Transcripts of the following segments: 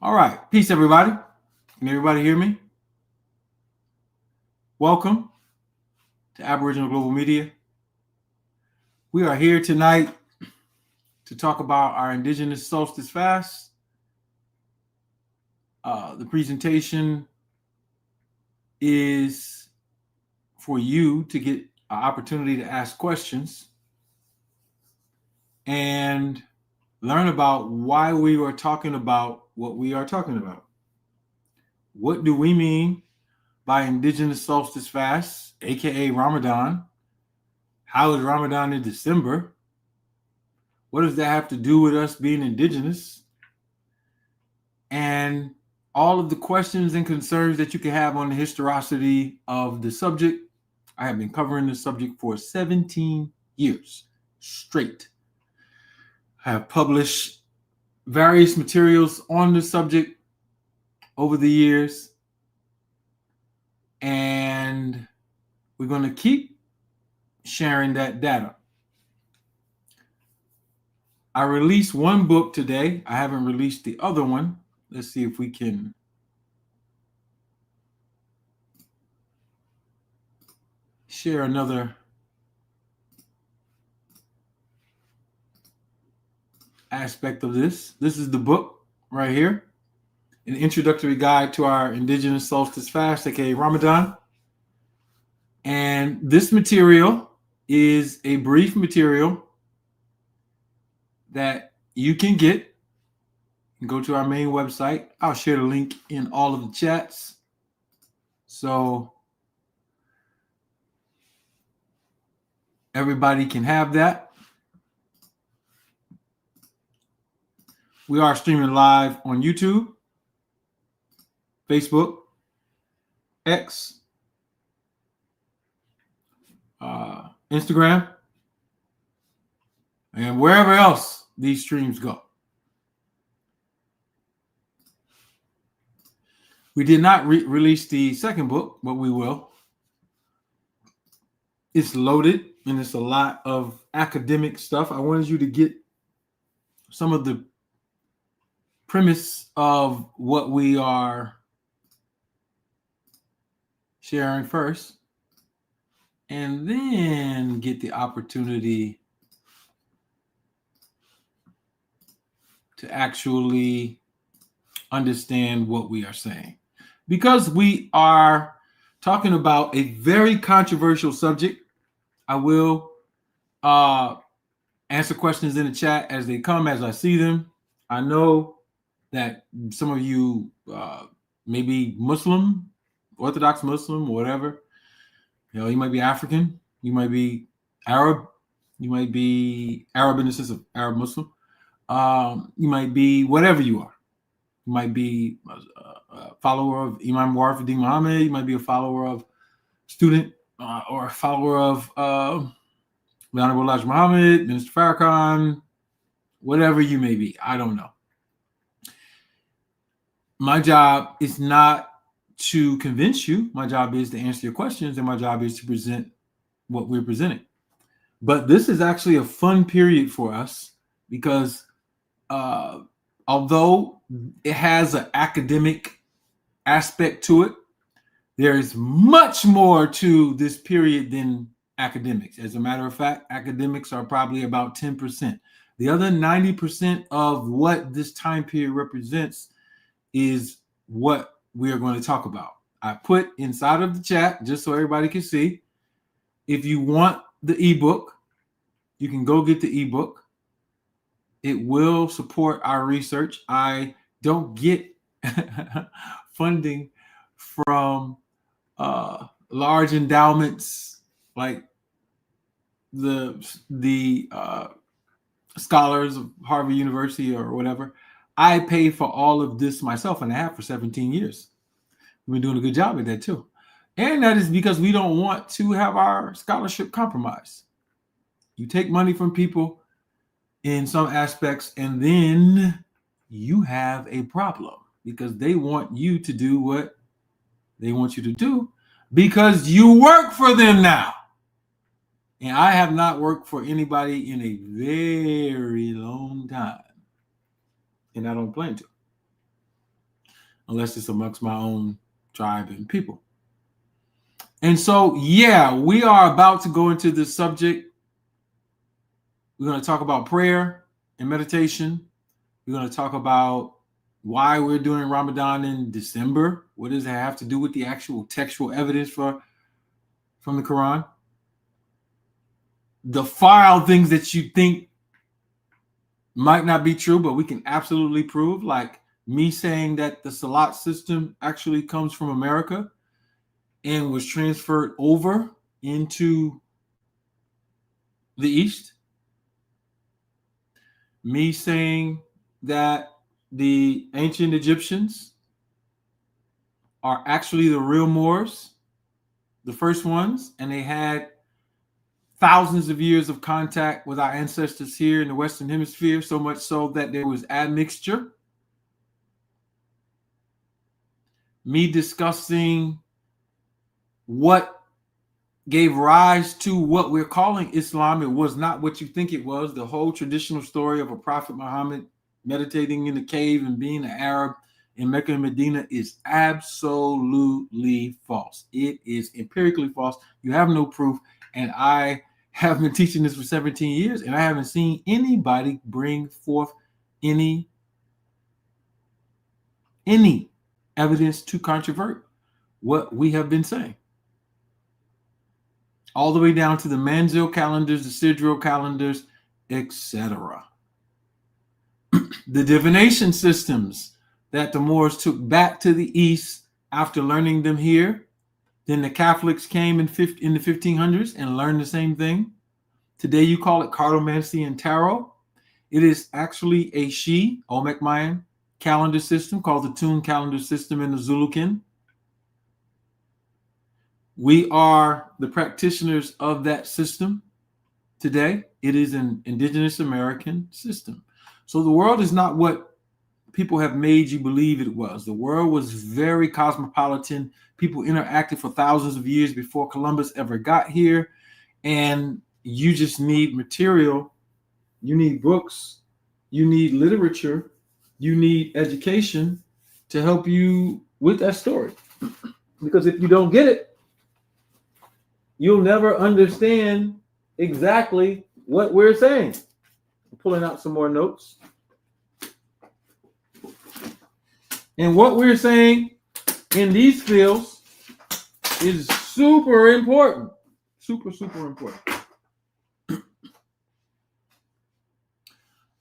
All right. Peace, everybody. Can everybody hear me? Welcome to Aboriginal Global Media. We are here tonight to talk about our Indigenous Solstice fast. The presentation is for you to get an opportunity to ask questions and learn about why we are talking about what we are talking about. What do we mean by Indigenous Solstice fast, aka Ramadan? How is Ramadan in December? What does that have to do with us being indigenous? And all of the questions and concerns that you can have on the historicity of the subject. I have been covering this subject for 17 years straight. I have published various materials on the subject over the years. And we're going to keep sharing that data. I released one book today. I haven't released the other one. Let's see if we can share another aspect of this. This is the book right here, an introductory guide to our Indigenous Solstice fast, aka Ramadan. And this material is a brief material that you can get. You can go to our main website. I'll share the link in all of the chats. So everybody can have that. We are streaming live on YouTube, Facebook, X, Instagram, and wherever else these streams go. We did not release the second book, but we will. It's loaded, and it's a lot of academic stuff. I wanted you to get some of the premise of what we are sharing first, and then get the opportunity to actually understand what we are saying. Because we are talking about a very controversial subject, I will answer questions in the chat as they come, as I see them. I know that some of you may be Muslim, Orthodox Muslim, whatever. You know, you might be African, you might be Arab, you might be Arab in the sense of Arab Muslim. You might be whatever you are. You might be a follower of Imam Wafiddin Muhammad. You might be a follower of student or a follower of the Honorable Elijah Muhammad, Minister Farrakhan, whatever you may be. I don't know. My job is not to convince you. My job is to answer your questions, and my job is to present what we're presenting. But this is actually a fun period for us because although it has an academic aspect to it, there is much more to this period than academics. As a matter of fact, academics are probably about 10%. The other 90% of what this time period represents is what we are going to talk about. I put inside of the chat, just so everybody can see, if you want the ebook, you can go get the ebook. It will support our research. I don't get funding from large endowments like the scholars of Harvard University or whatever. I pay for all of this myself, and I have for 17 years. We've been doing a good job at that too. And that is because we don't want to have our scholarship compromised. You take money from people in some aspects, and then you have a problem because they want you to do what they want you to do because you work for them now. And I have not worked for anybody in a very long time. And I don't plan to. unless it's amongst my own tribe and people. And so, yeah, we are about to go into this subject. We're going to talk about prayer and meditation. We're going to talk about why we're doing Ramadan in December. What does it have to do with the actual textual evidence from the Quran? The far out things that you think might not be true, but we can absolutely prove, like me saying that the Salat system actually comes from America and was transferred over into the East. Me saying that the ancient Egyptians are actually the real Moors, the first ones, and they had thousands of years of contact with our ancestors here in the Western Hemisphere, so much so that there was admixture. Me discussing what gave rise to what we're calling Islam. It was not what you think it was. The whole traditional story of a Prophet Muhammad meditating in the cave and being an Arab in Mecca and Medina is absolutely false. It is empirically false. You have no proof. And I have been teaching this for 17 years, and I haven't seen anybody bring forth any evidence to controvert what we have been saying. All the way down to the Manzil calendars, the sidereal calendars, etc. The divination systems that the Moors took back to the East after learning them here. Then the Catholics came in the 1500s and learned the same thing. Today you call it cartomancy and tarot. It is actually a Shi, Olmec Mayan calendar system called the Tune calendar system in the Zulukin. We are the practitioners of that system today. It is an indigenous American system. So the world is not what people have made you believe it was. The world was very cosmopolitan. People interacted for thousands of years before Columbus ever got here. And you just need material. You need books. You need literature. You need education to help you with that story. Because if you don't get it, you'll never understand exactly what we're saying. I'm pulling out some more notes. And what we're saying in these fields is super important. Super, super important.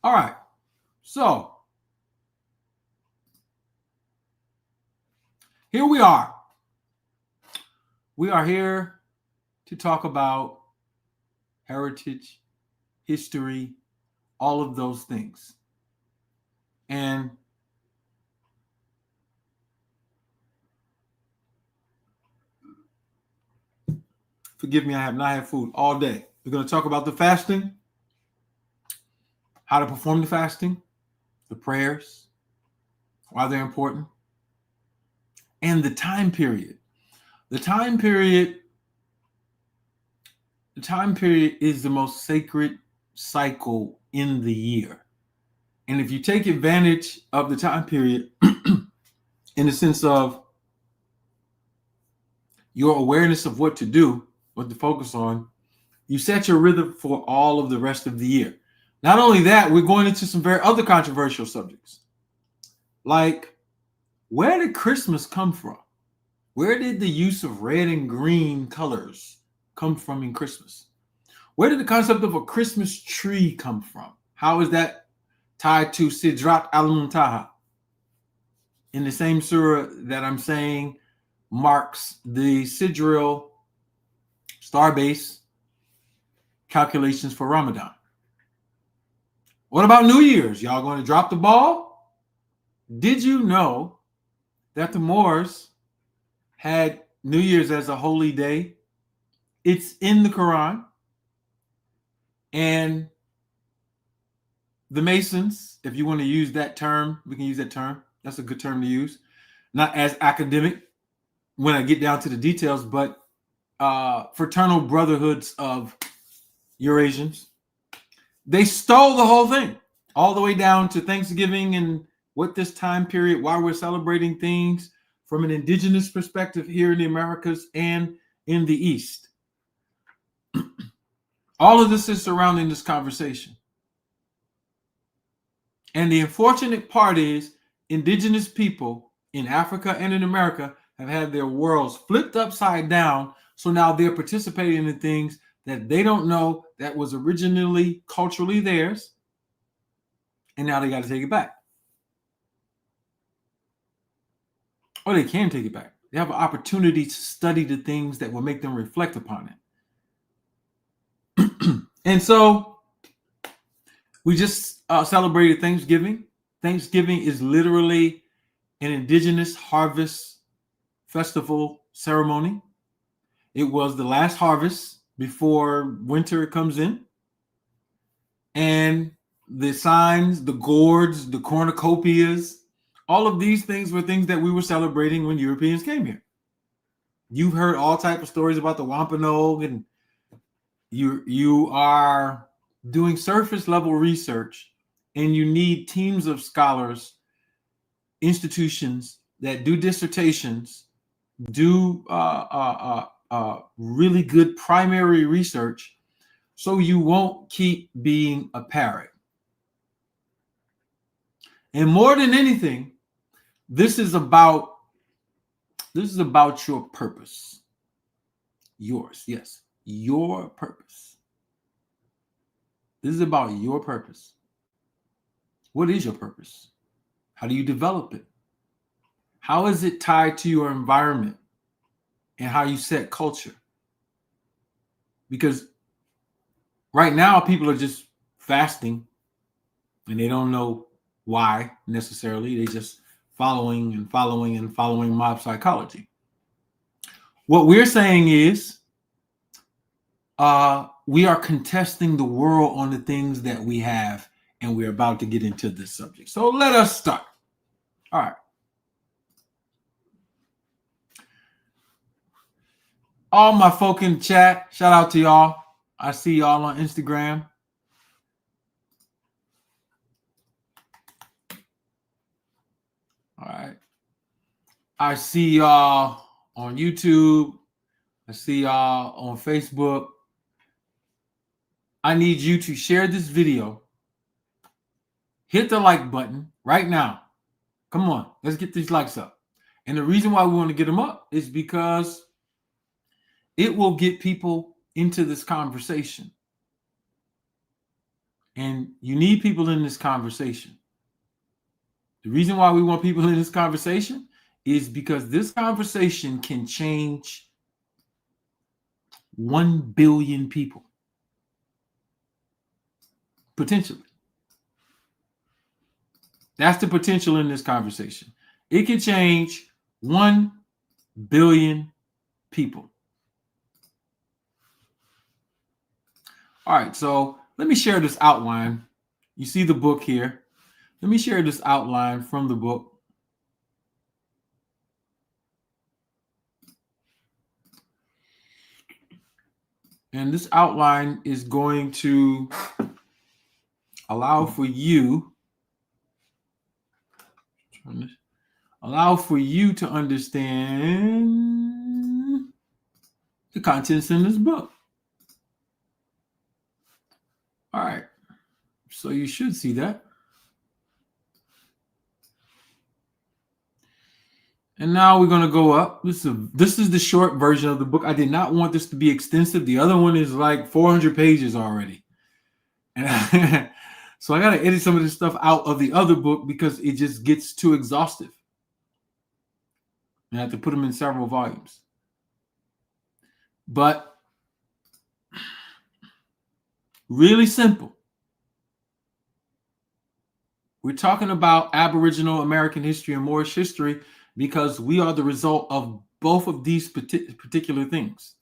All right. So here we are. We are here to talk about heritage, history, all of those things. And forgive me, I have not had food all day. We're going to talk about the fasting, how to perform the fasting, the prayers, why they're important, and the time period. The time period is the most sacred cycle in the year. And if you take advantage of the time period in the sense of your awareness of what to do, what to focus on, you set your rhythm for all of the rest of the year. Not only that, we're going into some very other controversial subjects. Like, where did Christmas come from? Where did the use of red and green colors come from in Christmas? Where did the concept of a Christmas tree come from? How is that tied to Sidrat al-Muntaha? In the same surah that I'm saying marks the sidereal starbase calculations for Ramadan. What about New Year's? Y'all going to drop the ball? Did you know that the Moors had New Year's as a holy day? It's in the Quran. And the Masons, if you want to use that term, we can use that term. That's a good term to use. Not as academic when I get down to the details, but fraternal brotherhoods of Eurasians. They stole the whole thing, all the way down to Thanksgiving and what this time period, why we're celebrating things from an indigenous perspective here in the Americas and in the East. All of this is surrounding this conversation. And the unfortunate part is indigenous people in Africa and in America have had their worlds flipped upside down. So now they're participating in things that they don't know that was originally culturally theirs. And now they got to take it back. Or they can take it back. They have an opportunity to study the things that will make them reflect upon it. And so we just celebrated Thanksgiving. Thanksgiving is literally an indigenous harvest festival ceremony. It was the last harvest before winter comes in. And the signs, the gourds, the cornucopias, all of these things were things that we were celebrating when Europeans came here. You've heard all types of stories about the Wampanoag, and you are doing surface level research, and you need teams of scholars, institutions that do dissertations, do really good primary research, so you won't keep being a parrot. And more than anything, this is about your purpose. Yours, yes, your purpose. This is about your purpose. What is your purpose? How do you develop it? How is it tied to your environment and how you set culture? Because right now people are just fasting and they don't know why necessarily. They just following mob psychology. What we're saying is we are contesting the world on the things that we have, and we're about to get into this subject. So let us start. All right. All my folk in the chat, shout out to y'all. I see y'all on Instagram. All right. I see y'all on YouTube. I see y'all on Facebook. I need you to share this video. Hit the like button right now. Come on, let's get these likes up. And the reason why we want to get them up is because it will get people into this conversation. And you need people in this conversation. The reason why we want people in this conversation is because this conversation can change 1 billion people. Potentially. That's the potential in this conversation. It can change 1 billion people. All right, so let me share this outline. You see the book here. Let me share this outline from the book. And this outline is going to allow for you to understand the contents in this book. All right, so you should see that. And now we're going to go up. This is the short version of the book. I did not want this to be extensive. The other one is like 400 pages already. And so I got to edit some of this stuff out of the other book because it just gets too exhaustive. And I have to put them in several volumes. But really simple. We're talking about Aboriginal American history and Moorish history because we are the result of both of these particular things.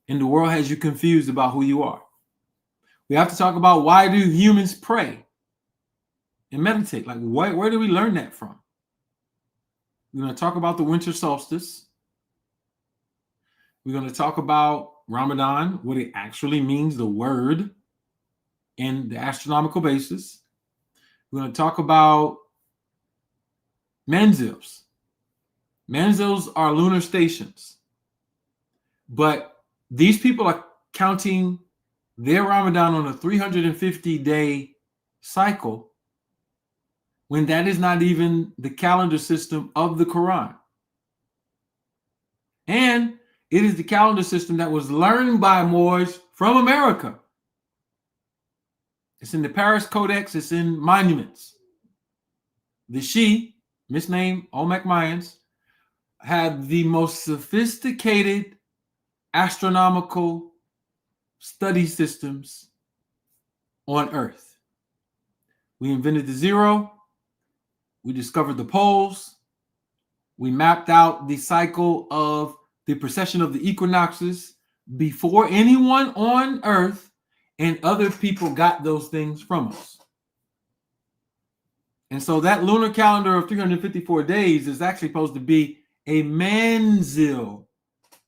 And the world has you confused about who you are. We have to talk about, why do humans pray and meditate? Like, where do we learn that from? We're going to talk about the winter solstice. We're going to talk about Ramadan, what it actually means, the word, and the astronomical basis. We're going to talk about Manzils. Manzils are lunar stations. But these people are counting their Ramadan on a 350-day cycle when that is not even the calendar system of the Quran. And it is the calendar system that was learned by Moors from America. It's in the Paris Codex. It's in monuments. The Shi, misnamed Olmec Mayans, had the most sophisticated astronomical study systems on Earth. We invented the zero. We discovered the poles. We mapped out the cycle of the precession of the equinoxes before anyone on Earth, and other people got those things from us. And so that lunar calendar of 354 days is actually supposed to be a Manzil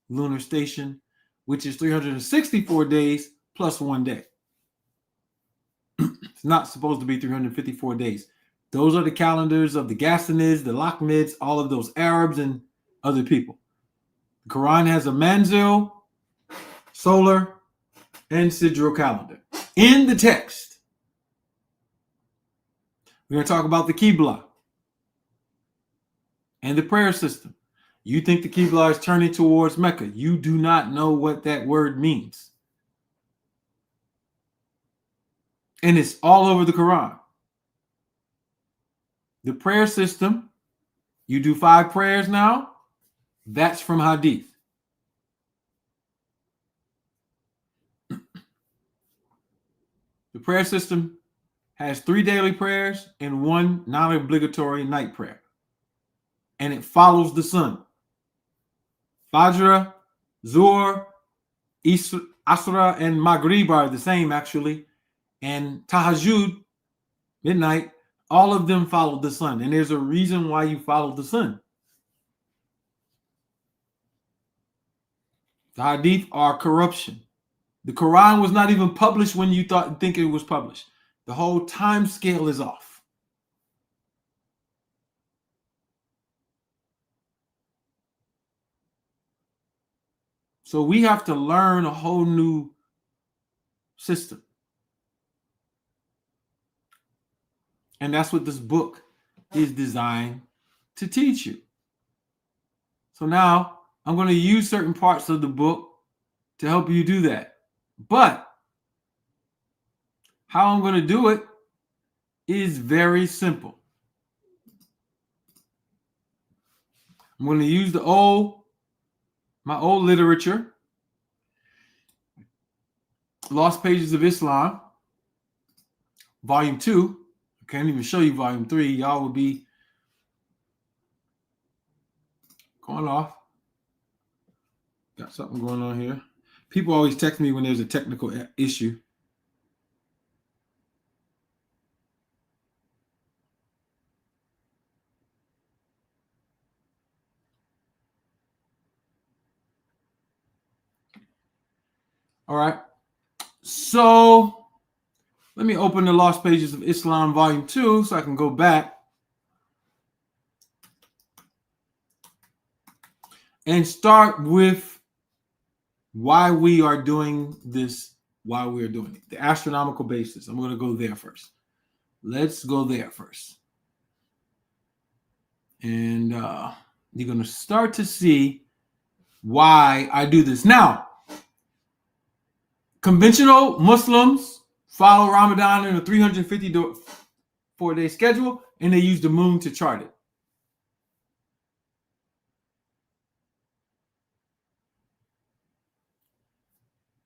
lunar station, which is 364 days plus 1 day. It's not supposed to be 354 days. Those are the calendars of the Ghassanids, the Lakhmids, all of those Arabs and other people. The Quran has a Manzil, solar, and sidereal calendar. In the text, we're going to talk about the Qiblah and the prayer system. You think the Qiblah is turning towards Mecca. You do not know what that word means. And it's all over the Quran. The prayer system, you do 5 prayers now. That's from Hadith. The prayer system has 3 daily prayers and 1 non-obligatory night prayer. And it follows the sun. Fajr, Zuhr, Asra, and Maghrib are the same, actually. And Tahajjud, midnight, all of them follow the sun. And there's a reason why you follow the sun. The Hadith are corruption. The Quran was not even published when you think it was published. The whole time scale is off. So we have to learn a whole new system. And that's what this book is designed to teach you. So now I'm going to use certain parts of the book to help you do that. But how I'm going to do it is very simple. I'm going to use my old literature, Lost Pages of Islam, Volume 2. I can't even show you Volume 3. Y'all would be going off. Got something going on here. People always text me when there's a technical issue. All right. So let me open the Lost Pages of Islam, Volume 2, so I can go back and start with why we are doing this, why we are doing it. The astronomical basis. I'm going to go there first. Let's go there first. And you're going to start to see why I do this. Now, conventional Muslims follow Ramadan in a 354-day schedule, and they use the moon to chart it.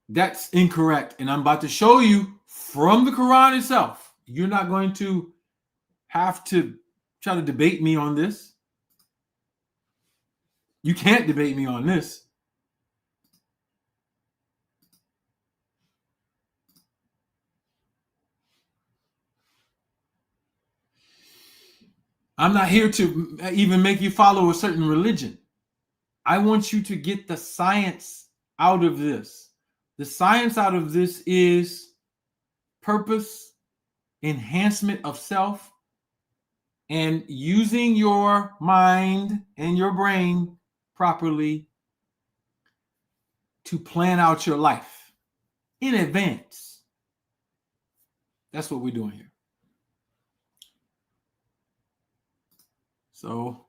That's incorrect. And I'm about to show you from the Quran itself. You're not going to have to try to debate me on this. You can't debate me on this. I'm not here to even make you follow a certain religion. I want you to get the science out of this. The science out of this is purpose, enhancement of self, and using your mind and your brain properly to plan out your life in advance. That's what we're doing here. So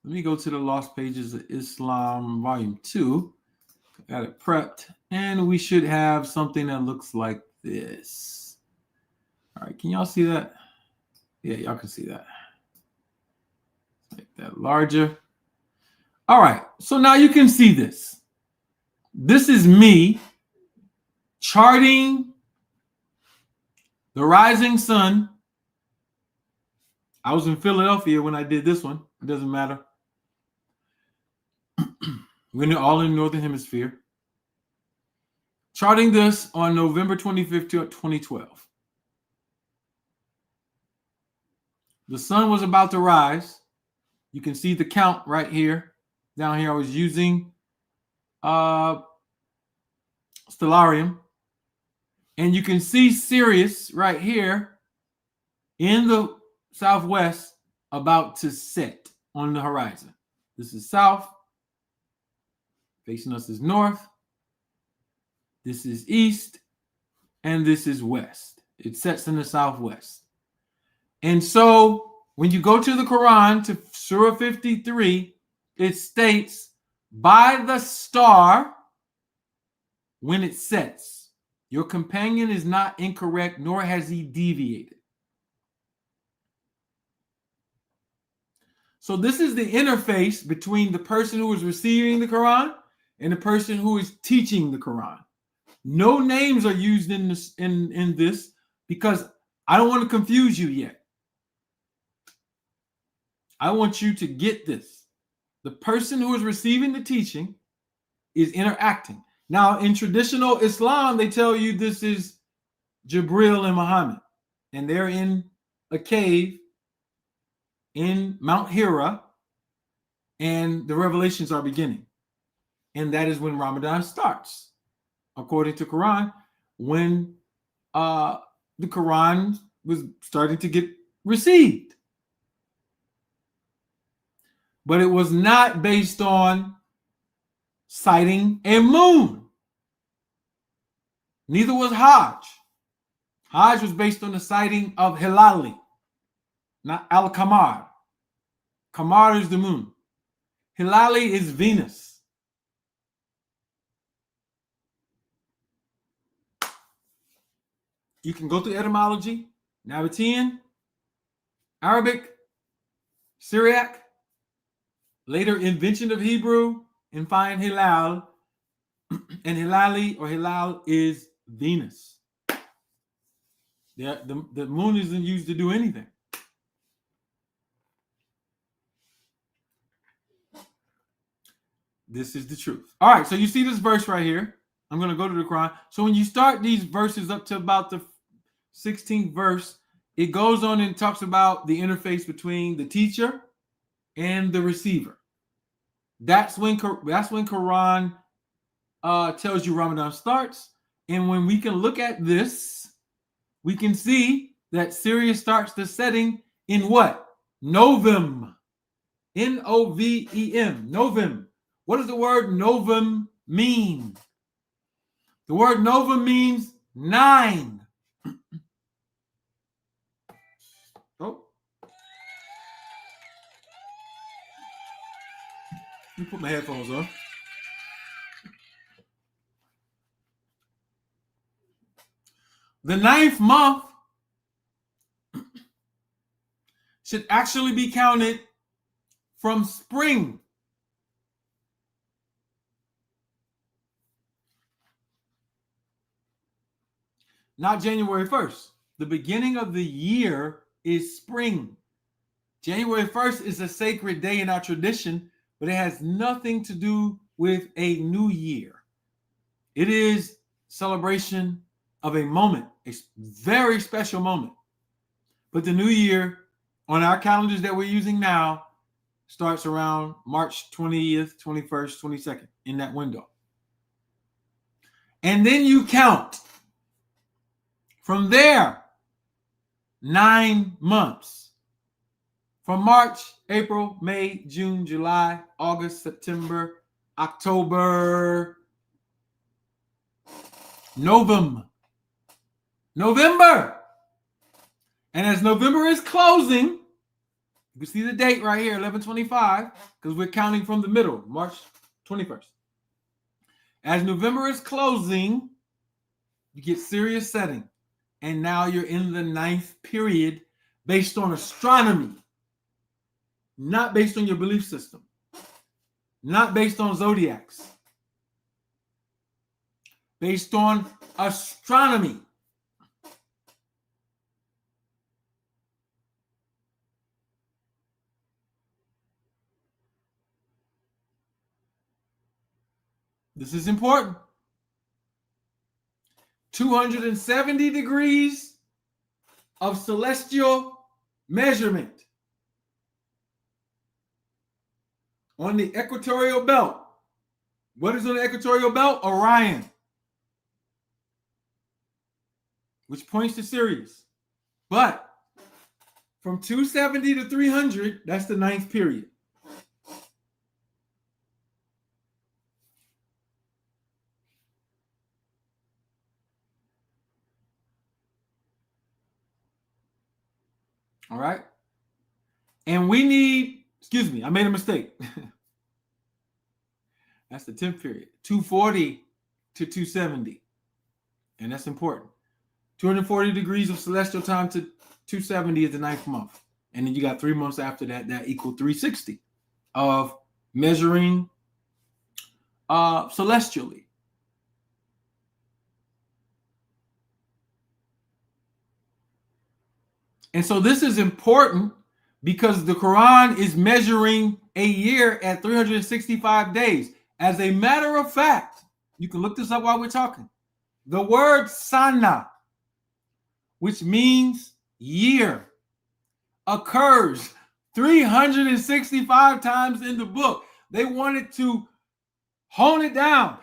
let me go to the Lost Pages of Islam, Volume 2. Got it prepped. And we should have something that looks like this. All right, can y'all see that? Yeah, y'all can see that. Make that larger. All right, so now you can see this. This is me charting the rising sun. I was in Philadelphia when I did this one. It doesn't matter. We're all in the Northern Hemisphere. Charting this on November 25th, 2012. The sun was about to rise. You can see the count right here. Down here, I was using Stellarium. And you can see Sirius right here in the southwest about to set on the horizon. This is south. Facing us is north. This is east. And this is west. It sets in the southwest. And so when you go to the Quran, to Surah 53, it states, by the star, when it sets, your companion is not incorrect, nor has he deviated. So this is the interface between the person who is receiving the Quran and the person who is teaching the Quran. No names are used in this because I don't want to confuse you yet. I want you to get this. The person who is receiving the teaching is interacting. Now, in traditional Islam, they tell you this is Jibril and Muhammad, and they're in a cave in Mount Hira, and the revelations are beginning. And that is when Ramadan starts, according to Quran, when the Quran was starting to get received. But it was not based on sighting a moon. Neither was Hajj. Hajj was based on the sighting of Hilali, not Al-Qamar. Qamar is the moon. Hilali is Venus. You can go through etymology, Nabatean, Arabic, Syriac, later invention of Hebrew, and find Hilal. And Hilali or Hilal is Venus. The moon isn't used to do anything. This is the truth. All right, so you see this verse right here. I'm going to go to the Quran. So when you start these verses up to about the 16th verse, it goes on and talks about the interface between the teacher and the receiver. That's when Quran tells you Ramadan starts. And when we can look at this, we can see that Sirius starts the setting in what? Novem. N-O-V-E-M. Novem. What does the word novem mean? The word novem means 9. Oh. Let me put my headphones on. The 9th month should actually be counted from spring. Not January 1st. The beginning of the year is spring. January 1st is a sacred day in our tradition, but it has nothing to do with a new year. It is celebration of a moment, a very special moment. But the new year on our calendars that we're using now starts around March 20th, 21st, 22nd, in that window. And then you count from there 9 months From March, April, May, June, July, August, September, October, November. And as November is closing, you can see the date right here, 11/25, because we're counting from the middle, March 21st. As November is closing, you get Sirius setting. And now you're in the 9th period based on astronomy, not based on your belief system, not based on zodiacs, based on astronomy. This is important. 270 degrees of celestial measurement on the equatorial belt. What is on the equatorial belt? Orion, which points to Sirius. But from 270 to 300, that's the 9th period. All right. And we need, excuse me, I made a mistake. That's the 10th period, 240 to 270. And that's important. 240 degrees of celestial time to 270 is the 9th month. And then you got 3 months after that, that equal 360 of measuring celestially. And so this is important because the Quran is measuring a year at 365 days. As a matter of fact, you can look this up while we're talking. The word sana, which means year, occurs 365 times in the book. They wanted to hone it down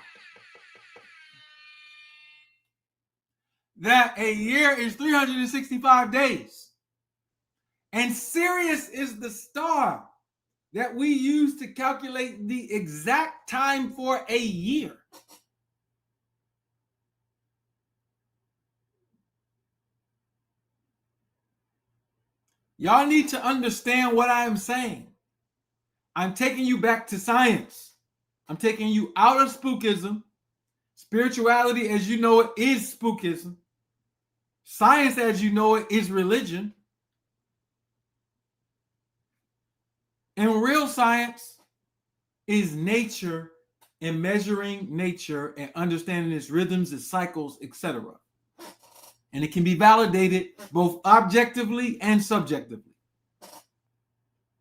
that a year is 365 days. And Sirius is the star that we use to calculate the exact time for a year. Y'all need to understand what I am saying. I'm taking you back to science. I'm taking you out of spookism. Spirituality as you know it is spookism. Science as you know it is religion. And real science is nature and measuring nature and understanding its rhythms, its cycles, etc. And it can be validated both objectively and subjectively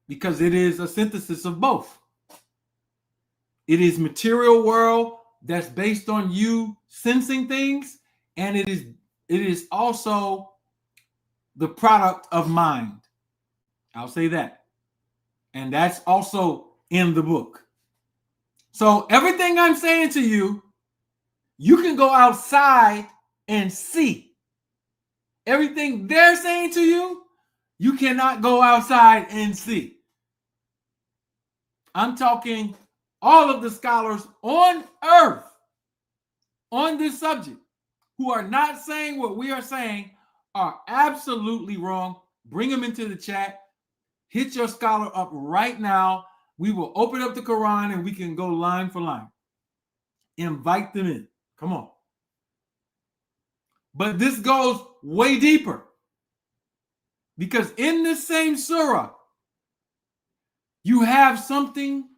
because it is a synthesis of both. It is material world that's based on you sensing things, and it is also the product of mind. I'll say that. And that's also in the book. So everything I'm saying to you, you can go outside and see. Everything they're saying to you, you cannot go outside and see. I'm talking all of the scholars on earth on this subject who are not saying what we are saying are absolutely wrong. Bring them into the chat. Hit your scholar up right now. We will open up the Quran and we can go line for line. Invite them in. Come on. But this goes way deeper. Because in this same surah, you have something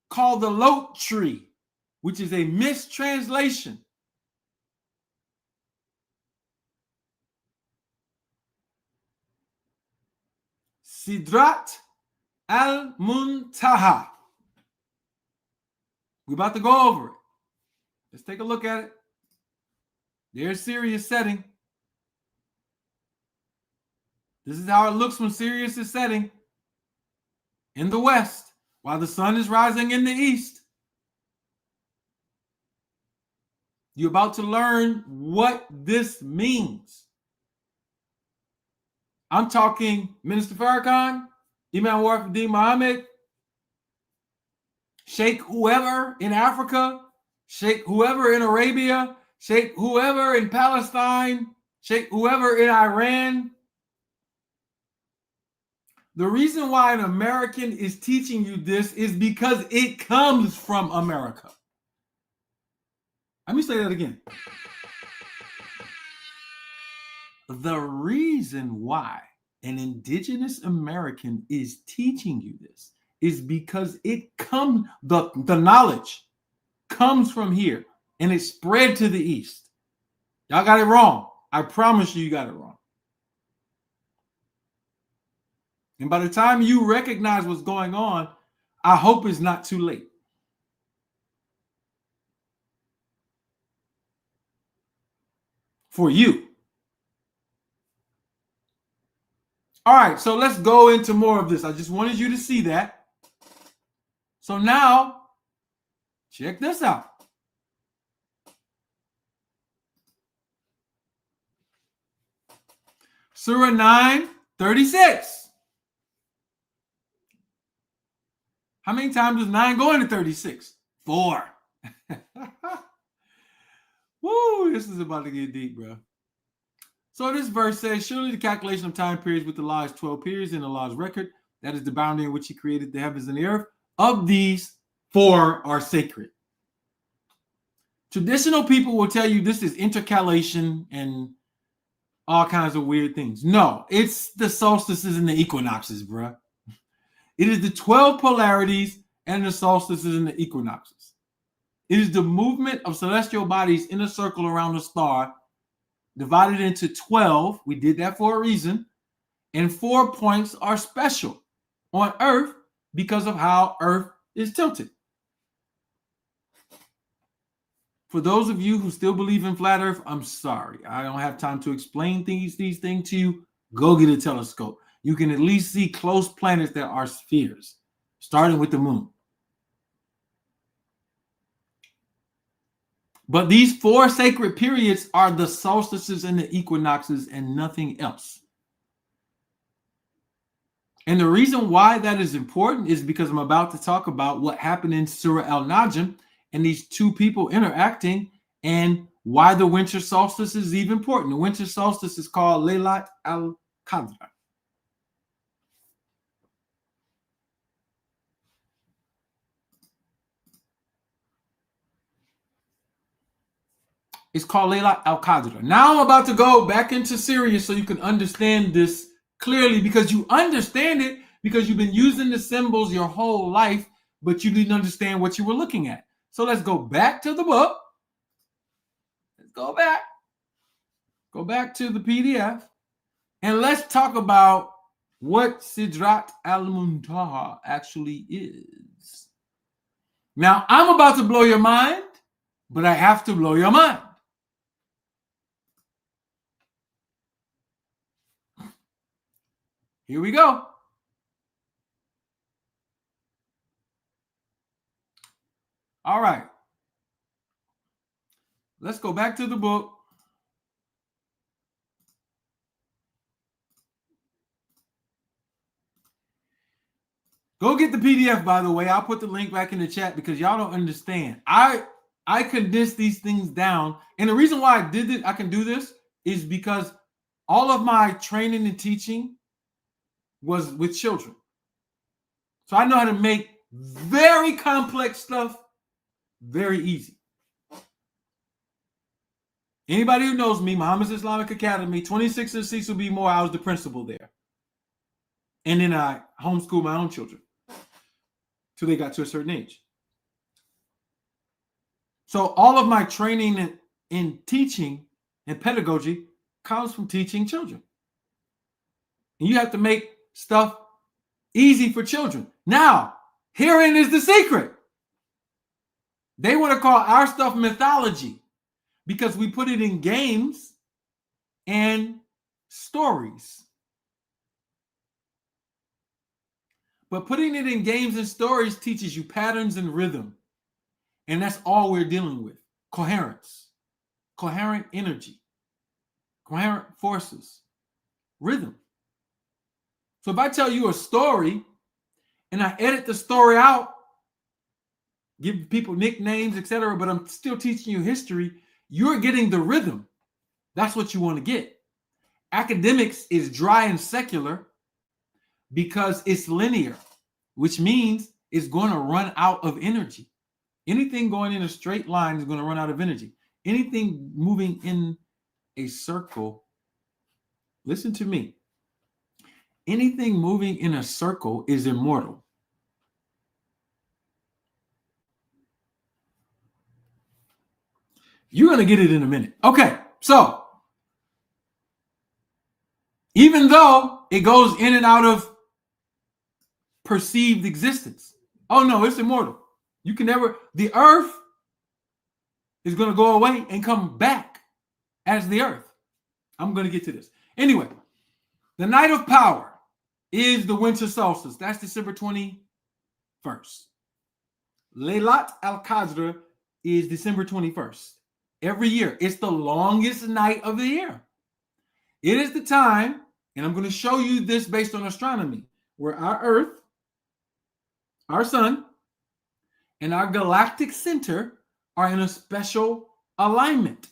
called the Lot tree, which is a mistranslation. Sidrat al-Muntaha. We're about to go over it. Let's take a look at it. There's Sirius setting. This is how it looks when Sirius is setting in the west while the sun is rising in the east. You're about to learn what this means. I'm talking Minister Farrakhan. Imam Wafiddin Muhammad, Sheikh whoever in Africa, Sheikh whoever in Arabia, Sheikh whoever in Palestine, Sheikh whoever in Iran. The reason why an American is teaching you this is because it comes from America. Let me say that again. The reason why an indigenous American is teaching you this is because it comes, the knowledge comes from here and it spread to the East. Y'all got it wrong. I promise you got it wrong. And by the time you recognize what's going on, I hope it's not too late. For you. All right, so let's go into more of this. I just wanted you to see that. So now, check this out. Surah 9:36. How many times does 9 go into 36? 4. Woo, this is about to get deep, bro. So this verse says, surely the calculation of time periods with the law is 12 periods in Allah's record. That is the boundary in which he created the heavens and the earth. Of these, 4 are sacred. Traditional people will tell you this is intercalation and all kinds of weird things. No, it's the solstices and the equinoxes, bro. It is the 12 polarities and the solstices and the equinoxes. It is the movement of celestial bodies in a circle around a star, divided into 12. We did that for a reason. And 4 points are special on Earth because of how Earth is tilted. For those of you who still believe in flat Earth, I'm sorry. I don't have time to explain these things to you. Go get a telescope. You can at least see close planets that are spheres, starting with the moon. But these 4 sacred periods are the solstices and the equinoxes and nothing else. And the reason why that is important is because I'm about to talk about what happened in Surah Al-Najm and these 2 people interacting and why the winter solstice is even important. The winter solstice is called Laylat al-Qadr. It's called Laylat al-Qadr. Now I'm about to go back into Sirius so you can understand this clearly, because you understand it because you've been using the symbols your whole life, but you didn't understand what you were looking at. So let's go back to the book. Let's go back. Go back to the PDF. And let's talk about what Sidrat al-Muntaha actually is. Now, I'm about to blow your mind, but I have to blow your mind. Here we go. All right. Let's go back to the book. Go get the PDF, by the way. I'll put the link back in the chat because y'all don't understand. I condensed these things down. And the reason why I can do this is because all of my training and teaching was with children. So I know how to make very complex stuff very easy. Anybody who knows me, Muhammad's Islamic Academy, 26 and Cecil B. Moore, I was the principal there. And then I homeschooled my own children till they got to a certain age. So all of my training in teaching and pedagogy comes from teaching children. And you have to make stuff easy for children. Now, herein is the secret. They want to call our stuff mythology because we put it in games and stories. But putting it in games and stories teaches you patterns and rhythm. And that's all we're dealing with. Coherence, coherent energy, coherent forces, rhythm. So if I tell you a story and I edit the story out, give people nicknames, etc., but I'm still teaching you history, you're getting the rhythm. That's what you want to get. Academics is dry and secular because it's linear, which means it's going to run out of energy. Anything going in a straight line is going to run out of energy. Anything moving in a circle, listen to me. Anything moving in a circle is immortal. You're going to get it in a minute. Okay, so even though it goes in and out of perceived existence, oh no, it's immortal. You can never, the earth is going to go away and come back as the earth. I'm going to get to this. Anyway, the night of power is the winter solstice. That's December 21st. Laylat al-Qadr is December 21st. Every year. It's the longest night of the year. It is the time, and I'm going to show you this based on astronomy, where our Earth, our sun, and our galactic center are in a special alignment.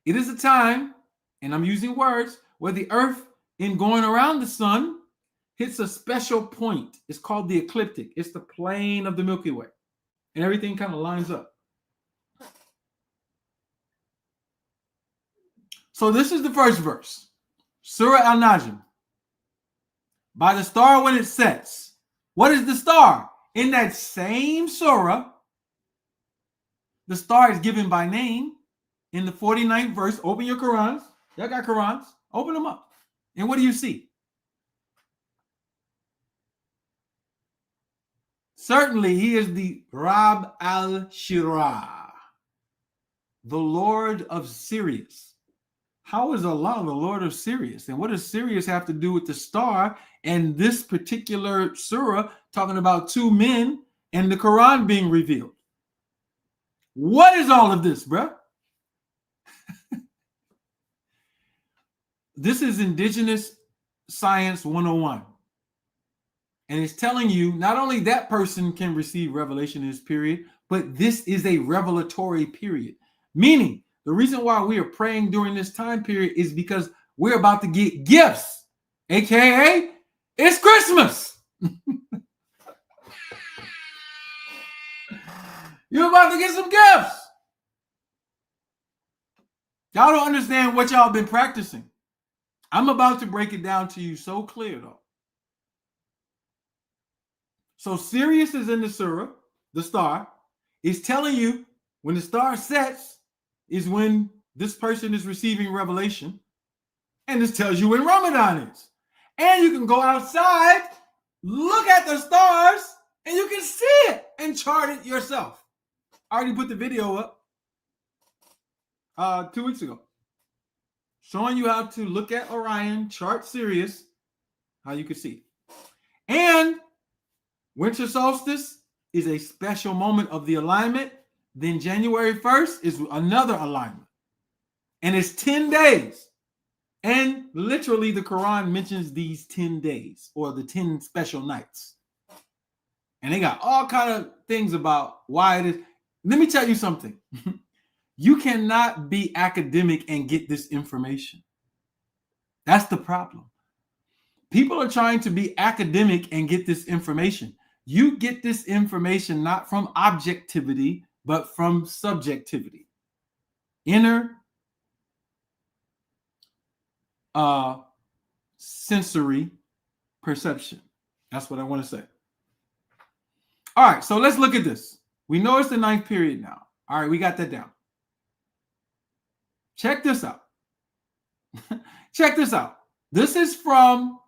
It is a time, and I'm using words, where the Earth, in going around the sun, hits a special point. It's called the ecliptic. It's the plane of the Milky Way. And everything kind of lines up. So this is the first verse. Surah Al-Najm. By the star when it sets. What is the star? In that same surah, the star is given by name. In the 49th verse, open your Qur'ans. Y'all got Qur'ans? Open them up. And what do you see? Certainly, he is the Rab al-Shirah, the Lord of Sirius. How is Allah the Lord of Sirius? And what does Sirius have to do with the star and this particular surah talking about two men and the Quran being revealed? What is all of this, bruh? This is Indigenous Science 101. And it's telling you not only that person can receive revelation in this period, but this is a revelatory period. Meaning, the reason why we are praying during this time period is because we're about to get gifts, aka it's Christmas. You're about to get some gifts. Y'all don't understand what y'all been practicing. I'm about to break it down to you so clear, though. So Sirius is in the surah, the star. It's telling you when the star sets is when this person is receiving revelation. And this tells you when Ramadan is. And you can go outside, look at the stars, and you can see it and chart it yourself. I already put the video up 2 weeks ago, showing you how to look at Orion, chart Sirius, how you can see it. And winter solstice is a special moment of the alignment. Then January 1st is another alignment. And it's 10 days. And literally the Quran mentions these 10 days or the 10 special nights. And they got all kind of things about why it is. Let me tell you something. You cannot be academic and get this information. That's the problem. People are trying to be academic and get this information. You get this information not from objectivity, but from subjectivity. Inner sensory perception. That's what I want to say. All right, so let's look at this. We know it's the 9th period now. All right, we got that down. Check this out. Check this out. This is from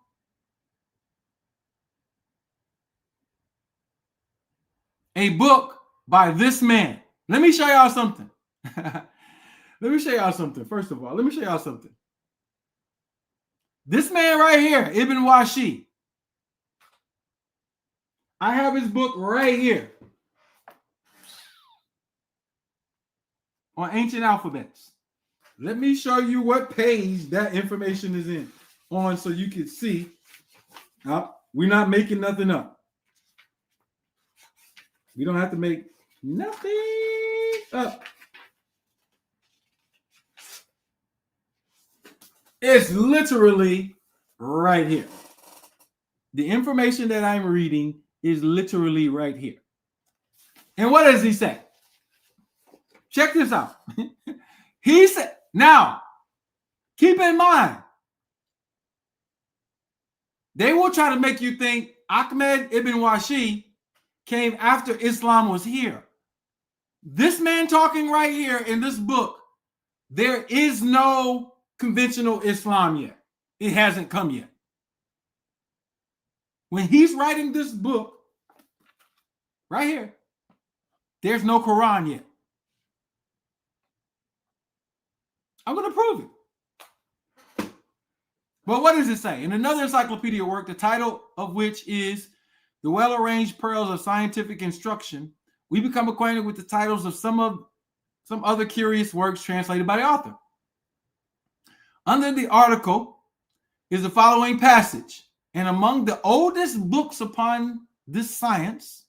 a book by this man. Let me show y'all something. Let me show y'all something. First of all, let me show y'all something. This man right here, Ibn Washi. I have his book right here on ancient alphabets. Let me show you what page that information is in on so you can see. We're not making nothing up. We don't have to make nothing up. It's literally right here. The information that I'm reading is literally right here. And what does he say? Check this out. He said, now, keep in mind, they will try to make you think Ahmed ibn Washi came after Islam was here. This man talking right here in this book, there is no conventional Islam yet. It hasn't come yet. When he's writing this book, right here, there's no Quran yet. I'm going to prove it. But what does it say? In another encyclopedia work, the title of which is The Well-Arranged Pearls of Scientific Instruction, we become acquainted with the titles of some other curious works translated by the author. Under the article is the following passage. And among the oldest books upon this science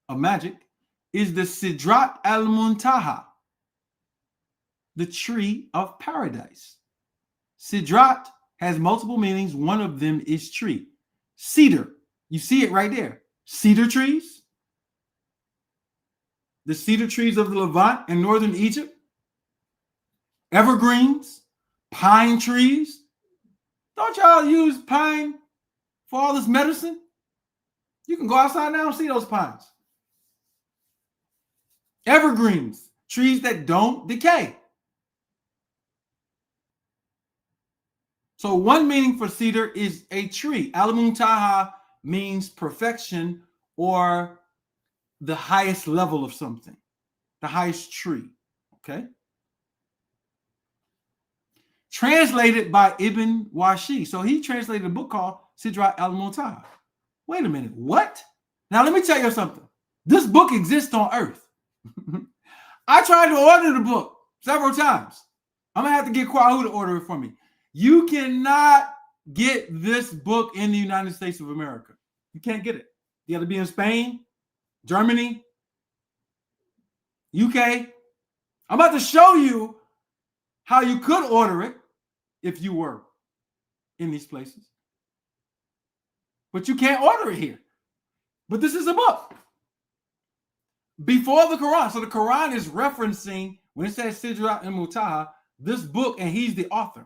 of magic is the Sidrat al-Muntaha, the tree of paradise. Sidrat has multiple meanings. One of them is tree. Cedar, you see it right there. Cedar trees. The cedar trees of the Levant and northern Egypt. Evergreens, pine trees. Don't y'all use pine for all this medicine? You can go outside now and see those pines. Evergreens, trees that don't decay. So one meaning for cedar is a tree. Al-Muntaha means perfection or the highest level of something, the highest tree, okay? Translated by Ibn Washi. So he translated a book called Sidrat al-Muntaha. Wait a minute, what? Now let me tell you something. This book exists on Earth. I tried to order the book several times. I'm going to have to get Kwahu to order it for me. You cannot get this book in the United States of America. You can't get it. You got to be in Spain, Germany, UK. I'm about to show you how you could order it if you were in these places. But you can't order it here. But this is a book before the Quran. So the Quran is referencing, when it says Sidrat al-Muntaha, this book, and he's the author.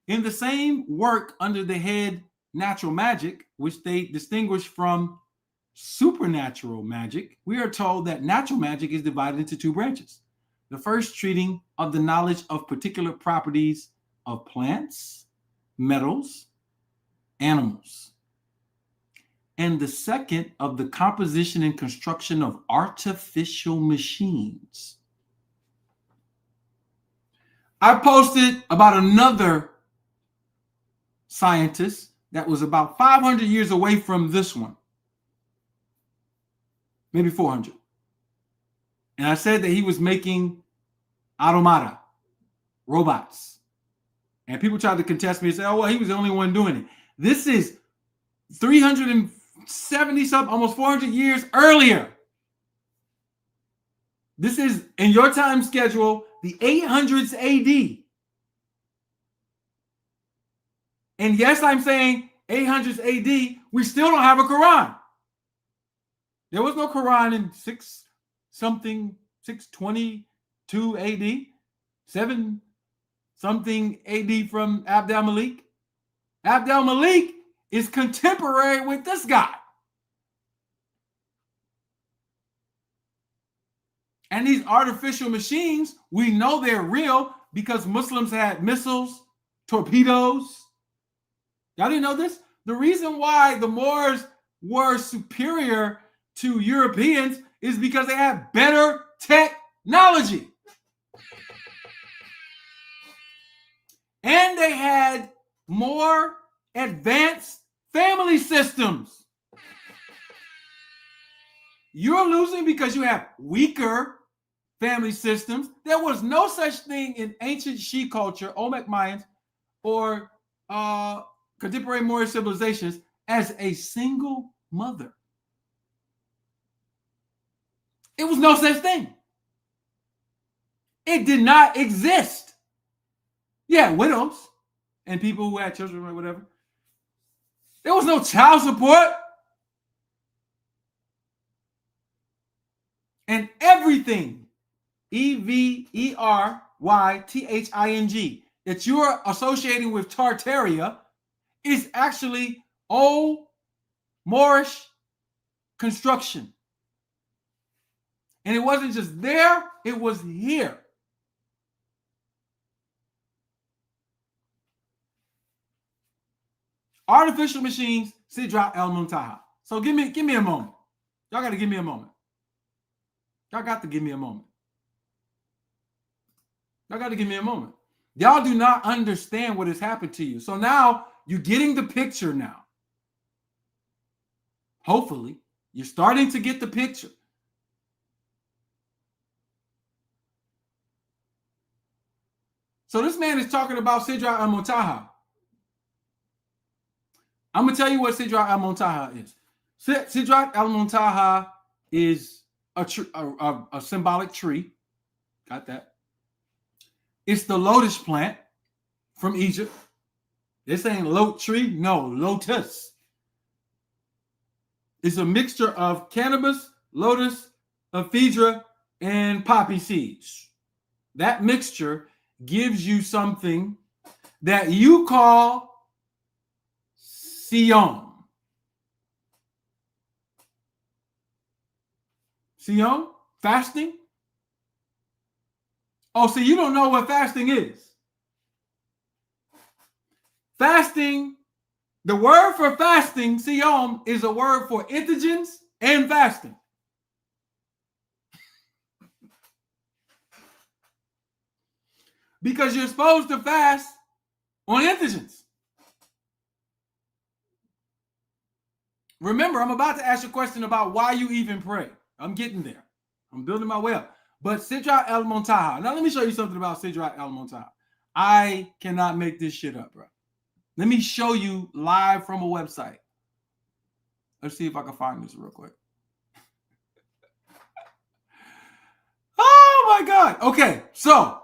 In the same work under the head Natural Magic, which they distinguish from supernatural magic, we are told that natural magic is divided into two branches. The first treating of the knowledge of particular properties of plants, metals, animals. And the second of the composition and construction of artificial machines. I posted about another scientist that was about 500 years away from this one, maybe 400. And I said that he was making automata, robots. And people tried to contest me and say, oh, well, he was the only one doing it. This is 370 something, almost 400 years earlier. This is, in your time schedule, the 800s AD. And yes, I'm saying 800s AD, we still don't have a Quran. There was no Quran in 622 AD, 7 something AD from Abd al-Malik. Abd al-Malik is contemporary with this guy. And these artificial machines, we know they're real because Muslims had missiles, torpedoes. Y'all didn't know this? The reason why the Moors were superior to Europeans is because they had better technology. And they had more advanced family systems. You're losing because you have weaker family systems. There was no such thing in ancient She culture, Olmec Mayans, or contemporary Moorish civilizations as a single mother. It was no such thing. It did not exist. Yeah, widows and people who had children or whatever. There was no child support. And everything, everything, that you're associating with Tartaria is actually old Moorish construction. And it wasn't just there, it was here. Artificial machines, Sidrat al-Muntaha. So give me a moment. Y'all got to give me a moment. Y'all got to give me a moment. Y'all got to give me a moment. Y'all do not understand what has happened to you. So now you're getting the picture now. Hopefully, you're starting to get the picture. So this man is talking about Sidrat al-Muntaha. I'm going to tell you what Sidrat al-Muntaha is. Sidrat al-Muntaha is a symbolic tree. Got that? It's the lotus plant from Egypt. This ain't lot tree. No, lotus. It's a mixture of cannabis, lotus, ephedra, and poppy seeds. That mixture gives you something that you call Siyam. Siyam? Fasting? Oh, so you don't know what fasting is. Fasting, the word for fasting, Siyam, is a word for entheogens and fasting. Because you're supposed to fast on entheogens. Remember, I'm about to ask you a question about why you even pray. I'm getting there. I'm building my way up. But Sidrat al-Muntaha. Now, let me show you something about Sidrat al-Muntaha. I cannot make this shit up, bro. Let me show you live from a website. Let's see if I can find this real quick. Oh, my God. Okay, so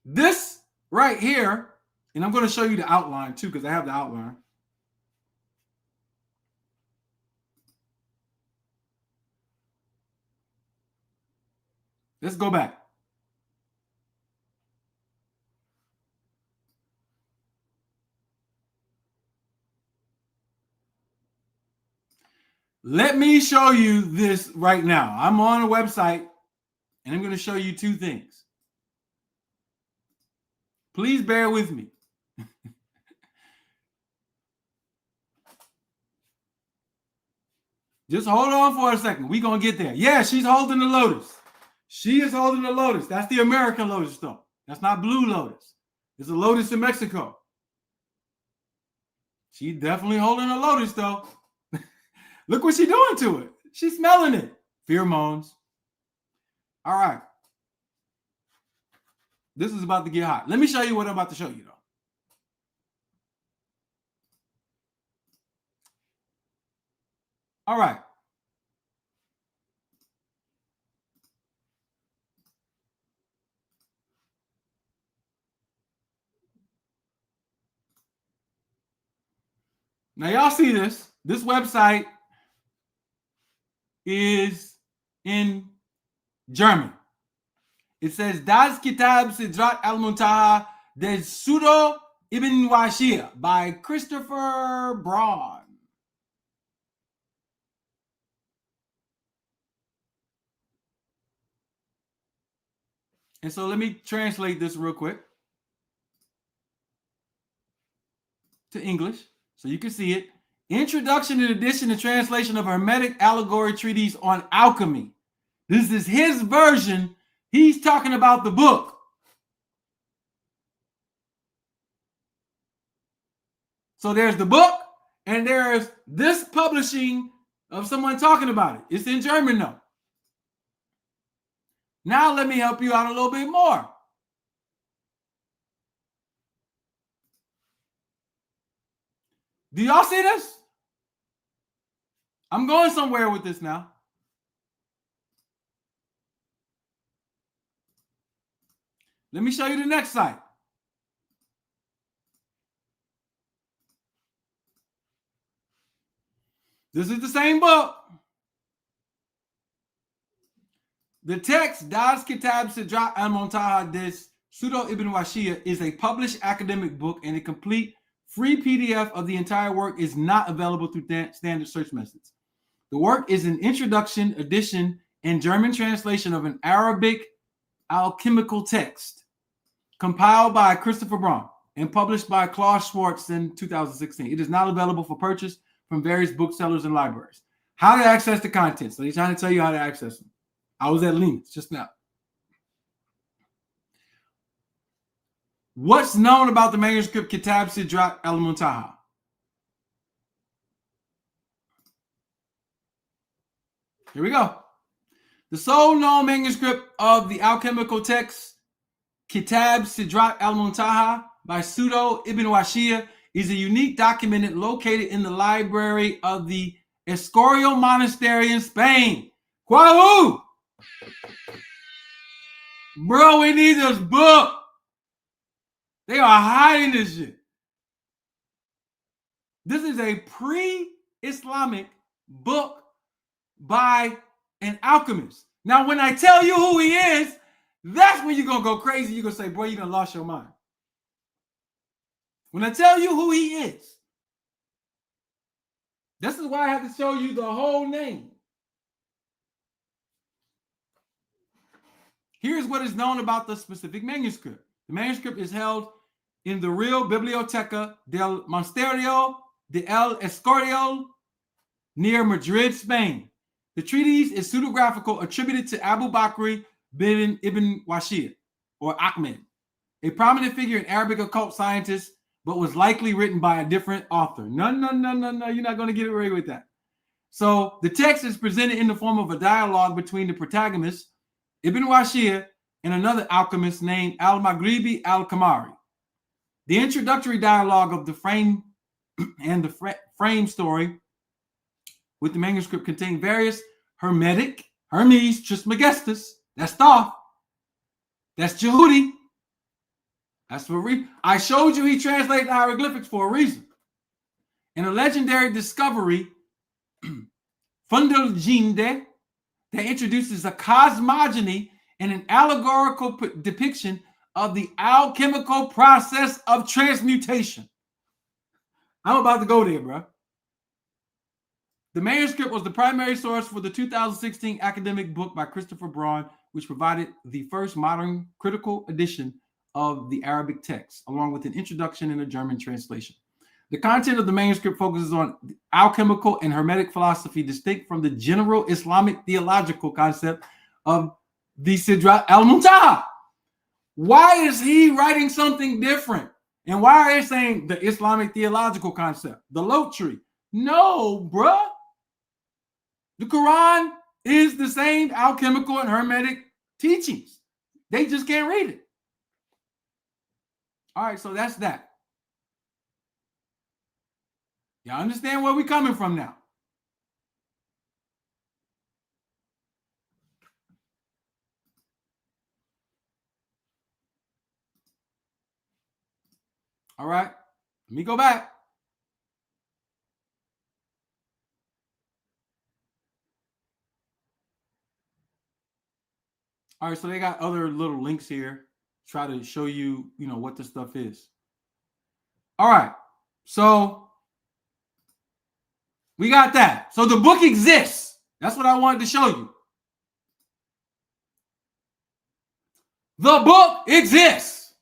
this right here, and I'm going to show you the outline, too, because I have the outline. Let's go back. Let me show you this right now. I'm on a website, and I'm going to show you two things. Please bear with me. Just hold on for a second. We're going to get there. Yeah, she's holding the lotus. She is holding the lotus. That's the American lotus, though. That's not blue lotus. It's a lotus in Mexico. She's definitely holding a lotus, though. Look what she's doing to it. She's smelling it. Pheromones. All right. This is about to get hot. Let me show you what I'm about to show you, though. All right. Now, y'all see this. This website is in German. It says, Das Kitab Sidrat al-Muntaha des Pseudo Ibn Washir by Christopher Braun. And so let me translate this real quick to English so you can see it. Introduction and edition and translation of Hermetic Allegory Treatise on Alchemy. This is his version. He's talking about the book. So there's the book, and there's this publishing of someone talking about it. It's in German, though. Now let me help you out a little bit more. Do y'all see this? I'm going somewhere with this now. Let me show you the next site. This is the same book. The text, Das Kitab Sidrat al-Muntaha des Pseudo Ibn Washia, is a published academic book, and a complete free PDF of the entire work is not available through standard search methods. The work is an introduction, edition, and German translation of an Arabic alchemical text compiled by Christopher Braun and published by Klaus Schwartz in 2016. It is not available for purchase from various booksellers and libraries. How to access the contents. So he's trying to tell you how to access them. I was at Linux just now. What's known about the manuscript Kitab Sidrat al-Muntaha? Here we go. The sole known manuscript of the alchemical text Kitab Sidrat al-Muntaha by Pseudo Ibn Washia is a unique document located in the library of the Escorial Monastery in Spain. Wahoo! Bro, we need this book. They are hiding this shit. This is a pre-Islamic book by an alchemist. Now, when I tell you who he is, that's when you're going to go crazy. You're going to say, boy, you done lost your mind. When I tell you who he is, this is why I have to show you the whole name. Here's what is known about the specific manuscript. The manuscript is held in the Real Biblioteca del Monasterio de El Escorial near Madrid, Spain. The treatise is pseudographical, attributed to Abu Bakr bin Ibn Washia, or Ahmed, a prominent figure in Arabic occult scientists, but was likely written by a different author. No, you're not going to get away with that. So the text is presented in the form of a dialogue between the protagonist, Ibn Washia, and another alchemist named Al-Maghribi al-Kamari. The introductory dialogue of the frame and the frame story with the manuscript contain various Hermes Trismegistus, that's Thoth, that's Jehudi. That's for I showed you he translated the hieroglyphics for a reason. And a legendary discovery, Fundelginde, that introduces a cosmogony and an allegorical depiction of the alchemical process of transmutation. I'm about to go there, bro. The manuscript was the primary source for the 2016 academic book by Christopher Braun, which provided the first modern critical edition of the Arabic text, along with an introduction and a German translation. The content of the manuscript focuses on alchemical and hermetic philosophy, distinct from the general Islamic theological concept of the Sidrat al-Muntaha. Why is he writing something different? And why are they saying the Islamic theological concept, the Lot tree? No, bruh. The Quran is the same alchemical and hermetic teachings. They just can't read it. All right, so that's that. Y'all understand where we're coming from now? All right, let me go back. All right, so they got other little links here. Try to show you, what this stuff is. All right, so we got that. So the book exists. That's what I wanted to show you. The book exists.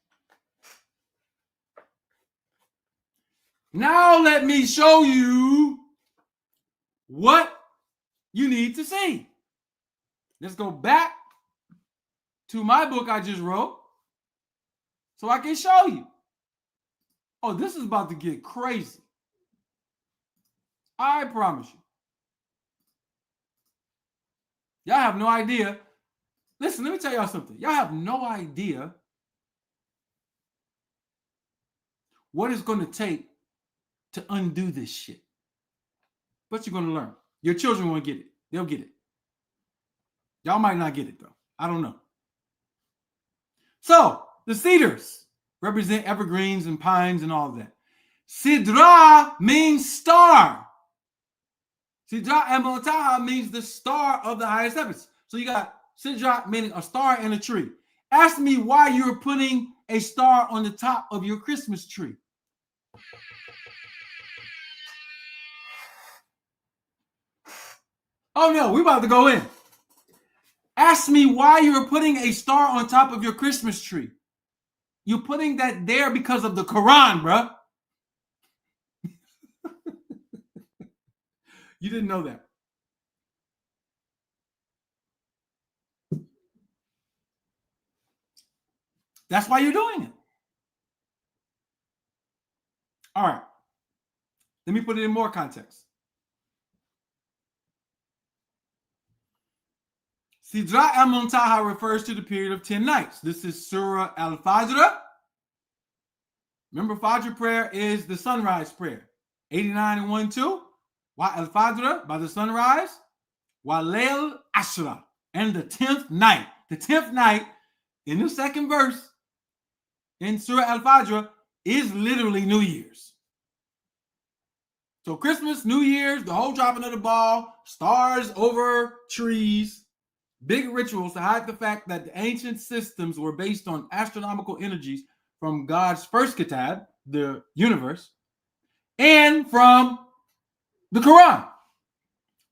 Now let me show you what you need to see. Let's go back to my book I just wrote so I can show you. Oh, this is about to get crazy. I promise you. Y'all have no idea. Listen, let me tell y'all something. Y'all have no idea what it's going to take to undo this shit. But you're going to learn. Your children won't get it. They'll get it. Y'all might not get it, though. I don't know. So, the cedars represent evergreens and pines and all of that. Sidra means star. Sidra Amontaha means the star of the highest heavens. So you got Sidra meaning a star and a tree. Ask me why you're putting a star on the top of your Christmas tree. Oh no, we're about to go in. Ask me why you're putting a star on top of your Christmas tree. You're putting that there because of the Quran, bruh. You didn't know that. That's why you're doing it. All right. Let me put it in more context. Sidra al-Muntaha refers to the period of 10 nights. This is Surah al-Fajr. Remember, Fajr prayer is the sunrise prayer. 89 and 1-2. Wa al-Fajr, by the sunrise. Wa layl ashra, and the 10th night. The 10th night in the second verse in Surah al-Fajr is literally New Year's. So Christmas, New Year's, the whole dropping of the ball, stars over trees, big rituals to hide the fact that the ancient systems were based on astronomical energies from God's first kitab, the universe, and from the Quran.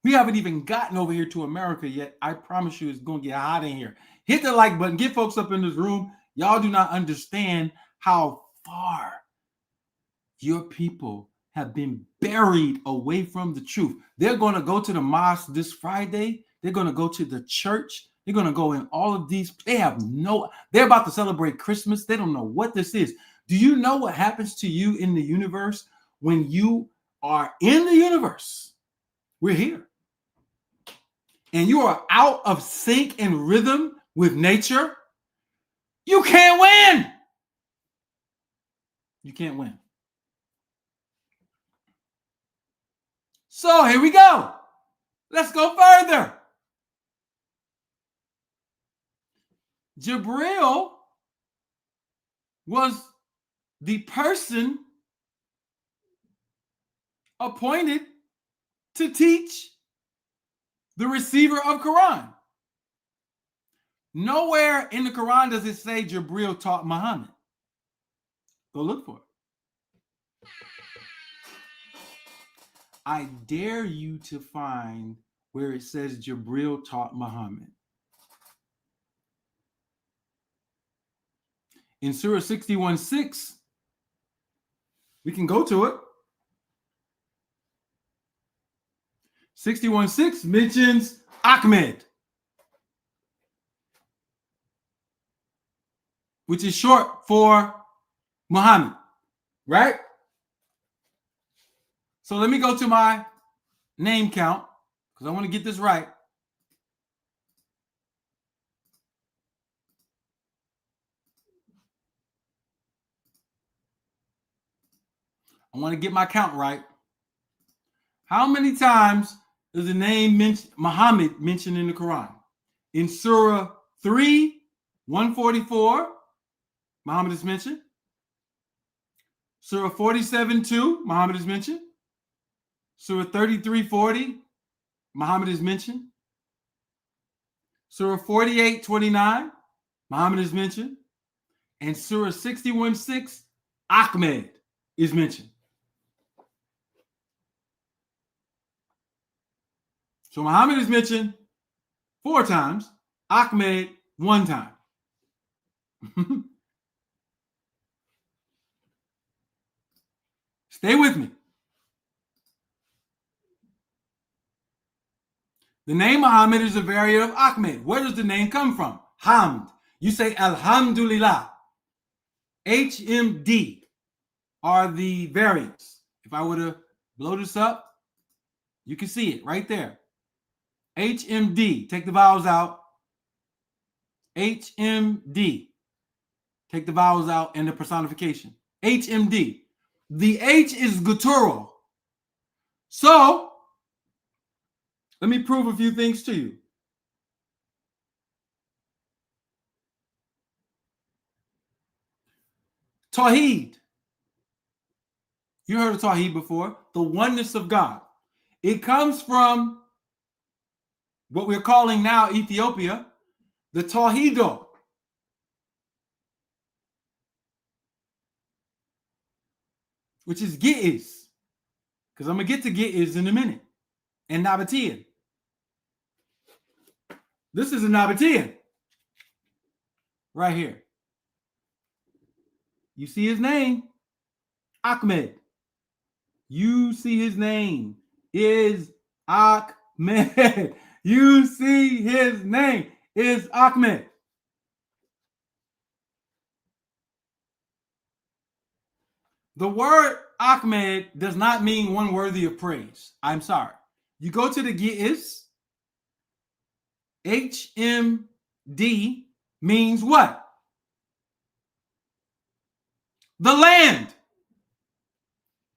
We haven't even gotten over here to America yet. I promise you it's going to get hot in here. Hit the like button. Get folks up in this room. Y'all do not understand how far your people have been buried away from the truth. They're going to go to the mosque this Friday. They're going to go to the church. They're going to go in all of these. They're about to celebrate Christmas. They don't know what this is. Do you know what happens to you in the universe when you are in the universe? We're here. And you are out of sync and rhythm with nature. You can't win. You can't win. So here we go. Let's go further. Jibril was the person appointed to teach the receiver of Quran. Nowhere in the Quran does it say Jibril taught Muhammad. Go look for it. I dare you to find where it says Jibril taught Muhammad. In Surah 61:6, we can go to it. 61:6 mentions Ahmed, which is short for Muhammad, right? So let me go to my name count because I want to get this right. I want to get my count right. How many times is the name Muhammad mentioned in the Quran? In Surah 3, 144, Muhammad is mentioned. Surah 47:2, Muhammad is mentioned. Surah 33:40, Muhammad is mentioned. Surah 48:29, Muhammad is mentioned. And Surah 61:6, Ahmed is mentioned. So Muhammad is mentioned 4 times, Ahmed 1 time. Stay with me. The name Muhammad is a variant of Ahmed. Where does the name come from? Hamd. You say Alhamdulillah. HMD are the variants. If I were to blow this up, you can see it right there. HMD. Take the vowels out. HMD. Take the vowels out and the personification. HMD. The H is guttural. So, let me prove a few things to you. Tawheed. You heard of Tawheed before. The oneness of God. It comes from what we're calling now Ethiopia, the Tawheedo. Which is Gi'ez. Because I'm going to get to Gi'ez in a minute. And Nabatean. This is a Nabatean. Right here. You see his name? Ahmed. You see his name is Ahmed. You see his name is Ahmed. The word Ahmed does not mean one worthy of praise. I'm sorry. You go to the Gi'ez. HMD means what? The land.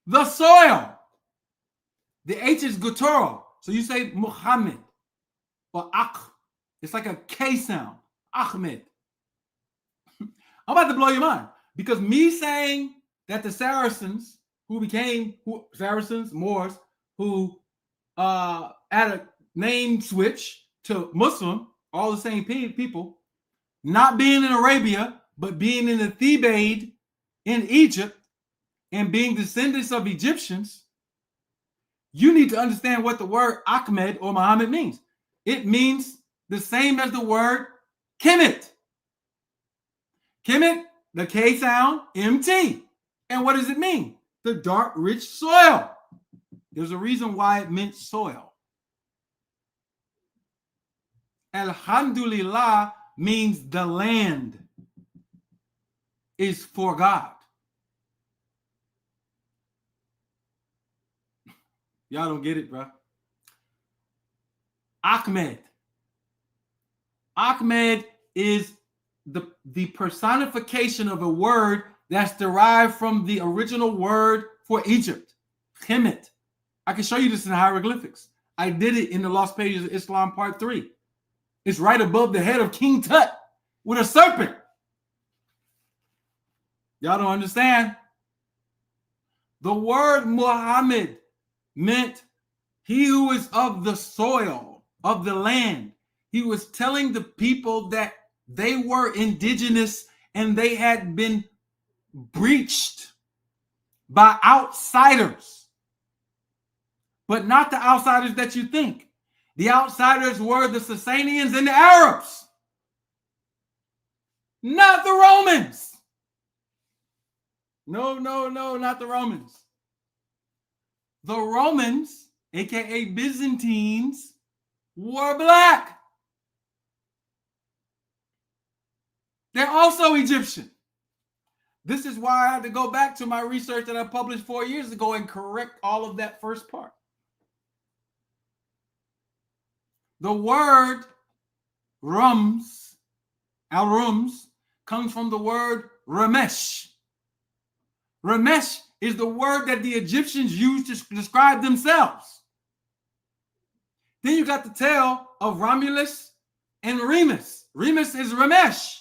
The soil. The H is guttural. So you say Muhammad or Akh. It's like a K sound. Ahmed. I'm about to blow your mind. Because me saying that the Saracens, Saracens, Moors, who had a name switch to Muslim, all the same people, not being in Arabia, but being in the Thebaid in Egypt, and being descendants of Egyptians, you need to understand what the word Ahmed or Muhammad means. It means the same as the word Kemet. Kemet, the K sound, MT. And what does it mean? The dark, rich soil. There's a reason why it meant soil. Alhamdulillah means the land is for God. Y'all don't get it, bro. Ahmed. Ahmed is the personification of a word that's derived from the original word for Egypt, Kemet. I can show you this in hieroglyphics. I did it in the Lost Pages of Islam Part 3. It's right above the head of King Tut with a serpent. Y'all don't understand? The word Muhammad meant he who is of the soil, of the land. He was telling the people that they were indigenous and they had been breached by outsiders. But not the outsiders that you think. The outsiders were the Sasanians and the Arabs. Not the Romans. No, not the Romans. The Romans, aka Byzantines, were black. They're also Egyptian. This is why I had to go back to my research that I published 4 years ago and correct all of that first part. The word Rums, al-Rums, comes from the word Ramesh. Ramesh is the word that the Egyptians used to describe themselves. Then you got the tale of Romulus and Remus. Remus is Ramesh.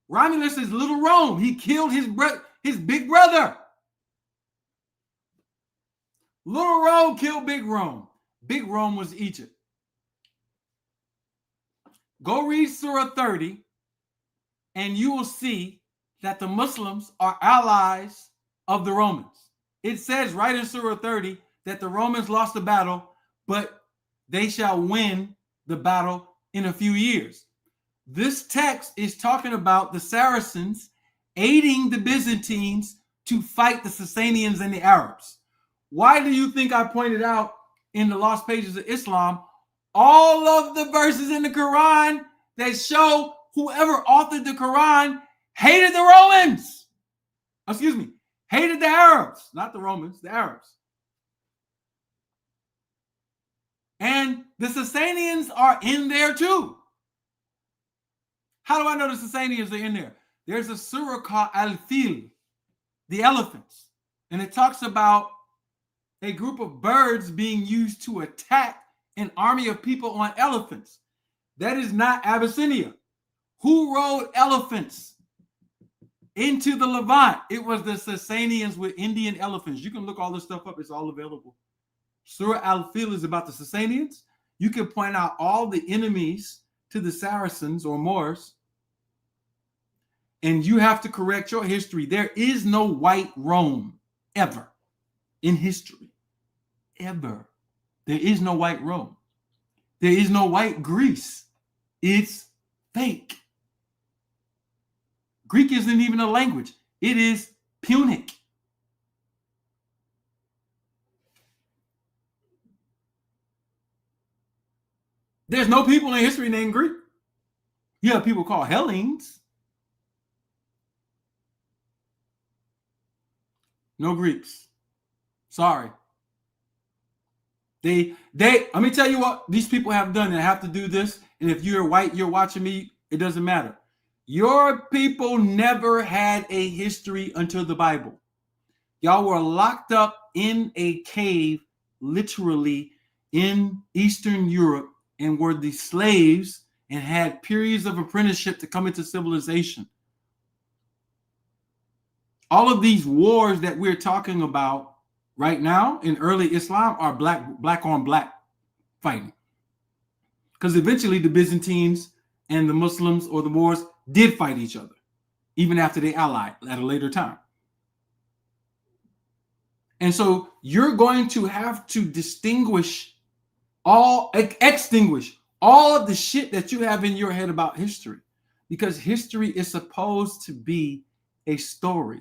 Romulus is little Rome. He killed his big brother. Little Rome killed big Rome. Big Rome was Egypt. Go read Surah 30 and you will see that the Muslims are allies of the Romans. It says right in Surah 30 that the Romans lost the battle, but they shall win the battle in a few years. This text is talking about the Saracens aiding the Byzantines to fight the Sasanians and the Arabs. Why do you think I pointed out in the Lost Pages of Islam all of the verses in the Quran that show whoever authored the Quran hated the Romans? Excuse me, hated the Arabs, not the Romans, the Arabs. And the Sasanians are in there too. How do I know the Sasanians are in there? There's a surah called Al-Fil, the elephants. And it talks about a group of birds being used to attack an army of people on elephants. That is not Abyssinia. Who rode elephants into the Levant? It was the Sasanians with Indian elephants. You can look all this stuff up. It's all available. Surah Al-Fil is about the Sasanians. You can point out all the enemies to the Saracens or Moors. And you have to correct your history. There is no white Rome ever in history. Ever. There is no white Rome. There is no white Greece. It's fake. Greek isn't even a language. It is Punic. There's no people in history named Greek. You have people called Hellenes. No Greeks. Sorry. They let me tell you what these people have done and have to do this. And if you're white, you're watching me, it doesn't matter. Your people never had a history until the Bible. Y'all were locked up in a cave, literally in Eastern Europe, and were the slaves and had periods of apprenticeship to come into civilization. All of these wars that we're talking about right now in early Islam are black on black fighting. Because eventually the Byzantines and the Muslims or the Moors did fight each other, even after they allied at a later time. And so you're going to have to extinguish all of the shit that you have in your head about history, because history is supposed to be a story,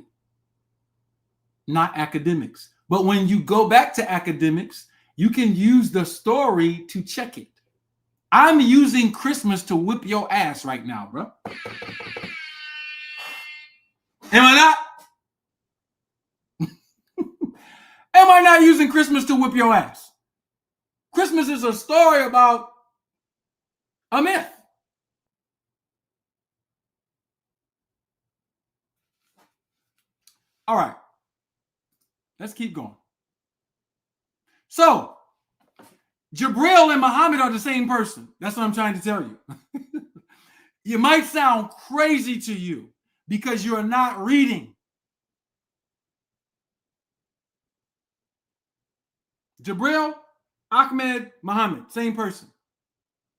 not academics. But when you go back to academics, you can use the story to check it. I'm using Christmas to whip your ass right now, bro. Am I not? Am I not using Christmas to whip your ass? Christmas is a story about a myth. All right. Let's keep going. So, Jibril and Muhammad are the same person. That's what I'm trying to tell you. It might sound crazy to you because you're not reading. Jibril, Ahmed, Muhammad, same person.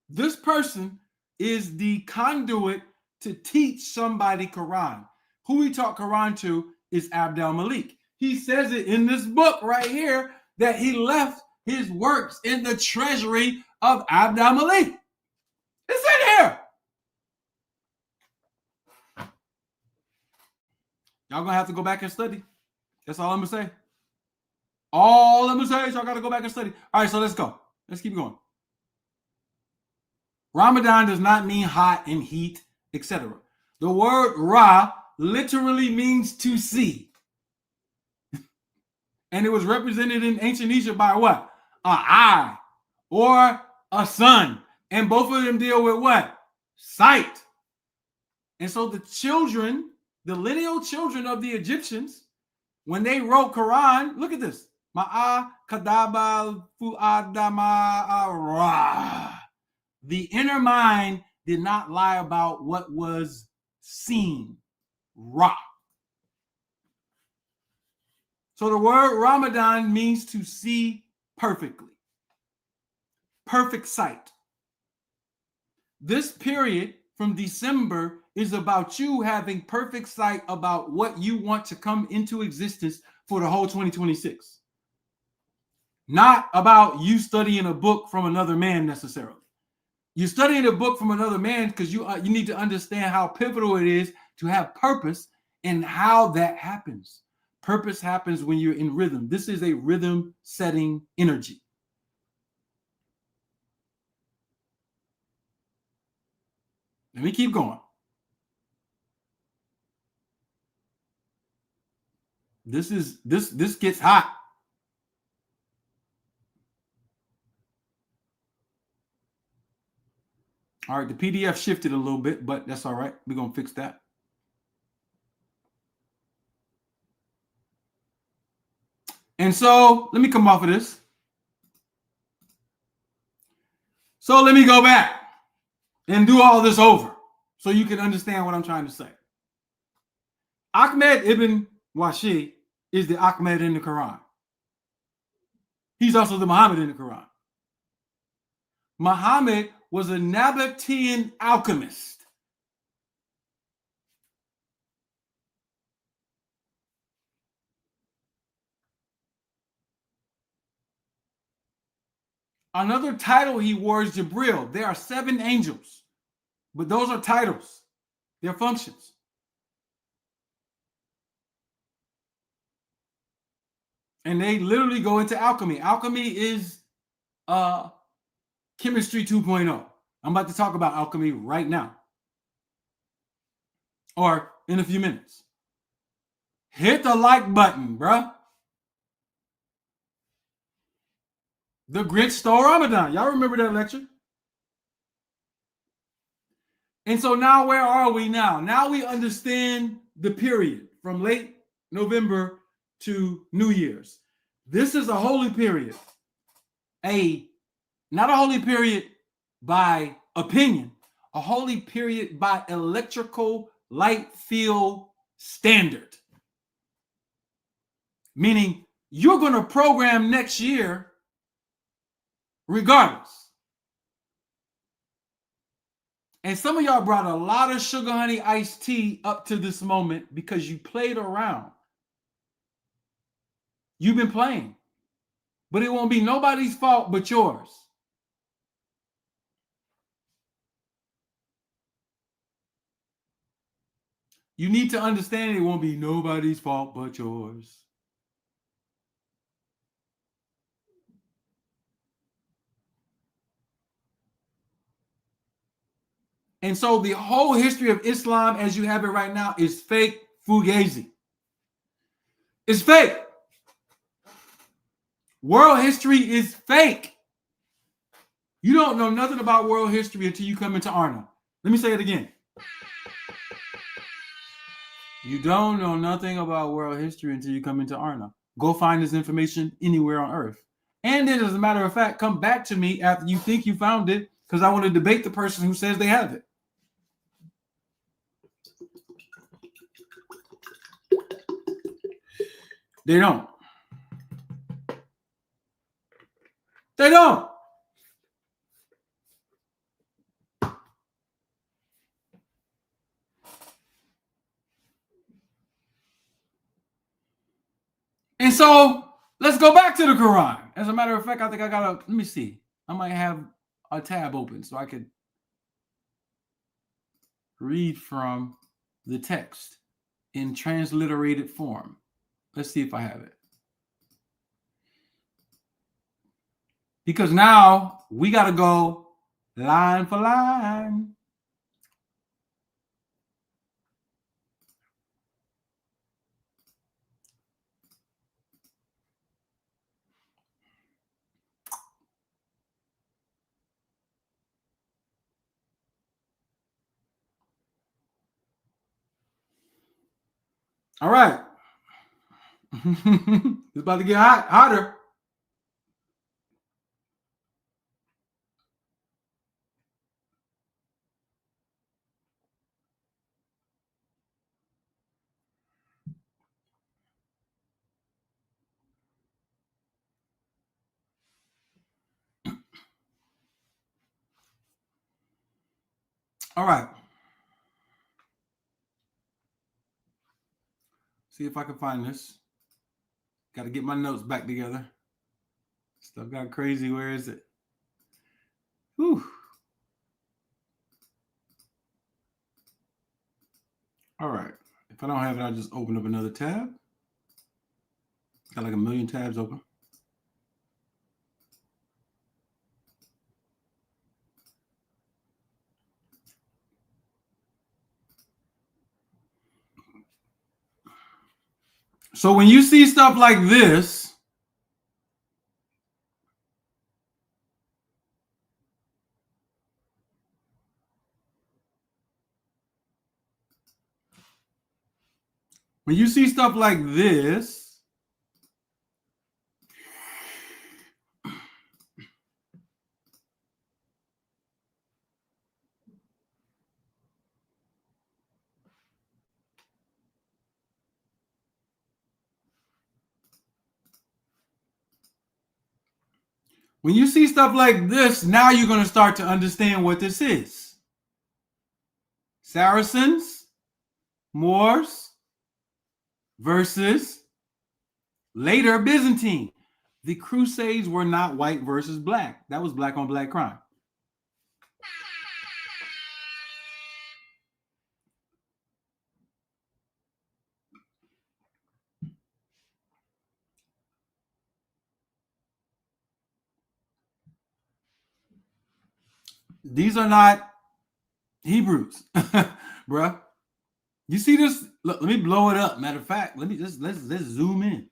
This person is the conduit to teach somebody Quran. Who he taught Quran to is Abd al-Malik. He says it in this book right here that he left his works in the treasury of Abd al-Malik. It's in here. Y'all gonna have to go back and study. That's all I'm gonna say. All I'm gonna say is y'all gotta go back and study. All right, so let's go. Let's keep going. Ramadan does not mean hot and heat, etc. The word Ra literally means to see. And it was represented in ancient Egypt by what? An eye or a sun. And both of them deal with what? Sight. And so the children, the lineal children of the Egyptians, when they wrote Quran, look at this. Ma'a kadaba fu'adama ra. The inner mind did not lie about what was seen. Ra. So the word Ramadan means to see perfectly. Perfect sight. This period from December is about you having perfect sight about what you want to come into existence for the whole 2026. Not about you studying a book from another man necessarily. You're studying a book from another man because you need to understand how pivotal it is to have purpose and how that happens. Purpose happens when you're in rhythm. This is a rhythm setting energy. Let me keep going. This gets hot. All right, the PDF shifted a little bit, but that's all right. We're going to fix that. And so let me come off of this. So let me go back and do all this over so you can understand what I'm trying to say. Ahmed ibn Washi is the Ahmed in the Quran. He's also the Muhammad in the Quran. Muhammad was a Nabatean alchemist. Another title he wore is Jibril. There are 7 angels, but those are titles. They're functions. And they literally go into alchemy. Alchemy is chemistry 2.0. I'm about to talk about alchemy right now. Or in a few minutes. Hit the like button, bruh. The Grinch stole Ramadan. Y'all remember that lecture? And so now where are we now? Now we understand the period from late November to New Year's. This is a holy period. Not a holy period by opinion, a holy period by electrical light field standard. Meaning you're going to program next year regardless. And some of y'all brought a lot of sugar honey iced tea up to this moment because you played around. You've been playing. But it won't be nobody's fault but yours. You need to understand it won't be nobody's fault but yours. And so the whole history of Islam as you have it right now is fake fugazi. It's fake. World history is fake. You don't know nothing about world history until you come into Arna. Let me say it again. You don't know nothing about world history until you come into Arna. Go find this information anywhere on earth. And then, as a matter of fact, come back to me after you think you found it, because I want to debate the person who says they have it. They don't. They don't. And so let's go back to the Quran. As a matter of fact, I think I got let me see. I might have a tab open so I could read from the text in transliterated form. Let's see if I have it. Because now we got to go line for line. All right. It's about to get hotter. All right. See if I can find this. Got to get my notes back together. Stuff got crazy. Where is it? Whew. All right. If I don't have it, I'll just open up another tab. Got like a million tabs open. So when you see stuff like this, when you see stuff like this, When you see stuff like this, now you're going to start to understand what this is. Saracens, Moors versus later Byzantine. The Crusades were not white versus black. That was black on black crime. These are not Hebrews, bruh. You see this? Look, let me blow it up. Matter of fact, let's zoom in.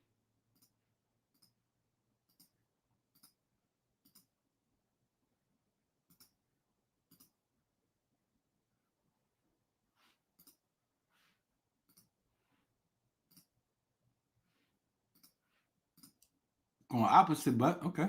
Going opposite, but okay.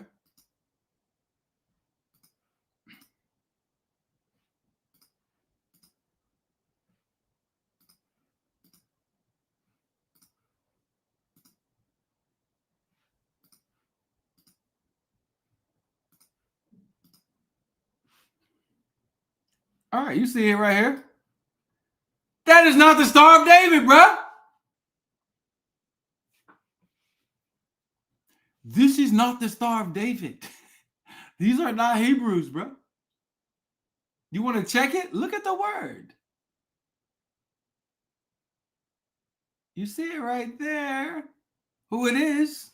All right, you see it right here. That is not the Star of David, bruh. This is not the Star of David. These are not Hebrews, bruh. You want to check it? Look at the word. You see it right there. Who it is.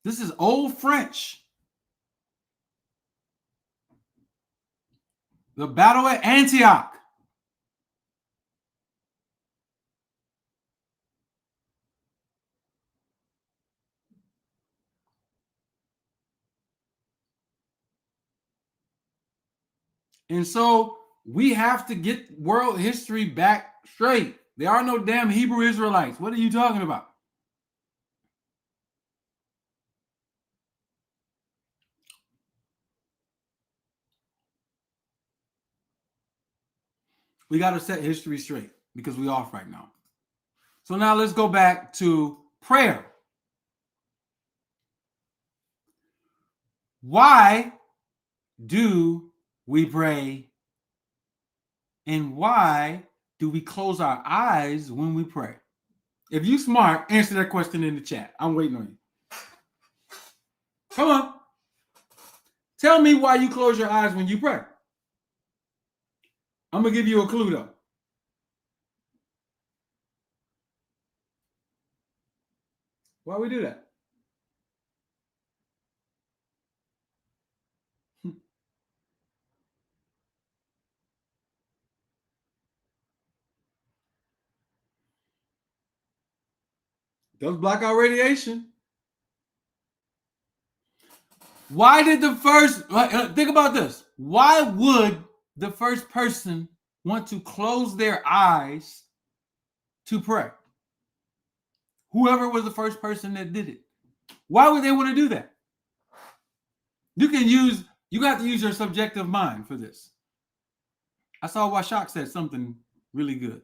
This is Old French. The battle at Antioch. And so we have to get world history back straight. There are no damn Hebrew Israelites. What are you talking about? We got to set history straight because we're off right now. So now let's go back to prayer. Why do we pray? And why do we close our eyes when we pray? If you smart, answer that question in the chat. I'm waiting on you. Come on. Tell me why you close your eyes when you pray. I'm going to give you a clue, though. Why we do that? Does block out radiation. Why did the first, think about this. Why would the first person want to close their eyes to pray? Whoever was the first person that did it. Why would they want to do that? You have to use your subjective mind for this. I saw Washak said something really good.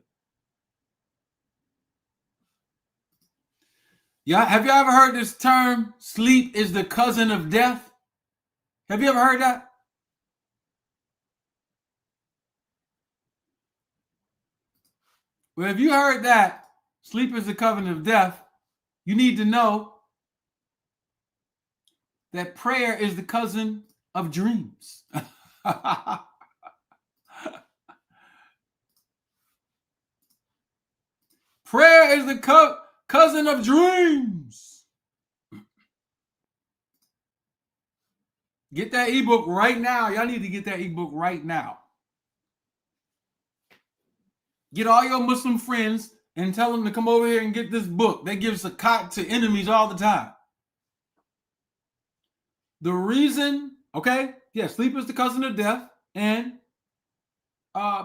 Yeah, have you ever heard this term, sleep is the cousin of death? Have you ever heard that? Well, if you heard that, sleep is the cousin of death, you need to know that prayer is the cousin of dreams. Prayer is the cousin of dreams. Get that ebook right now. Y'all need to get that ebook right now. Get all your Muslim friends and tell them to come over here and get this book. They give zakat to enemies all the time. The reason, okay, yeah, sleep is the cousin of death, and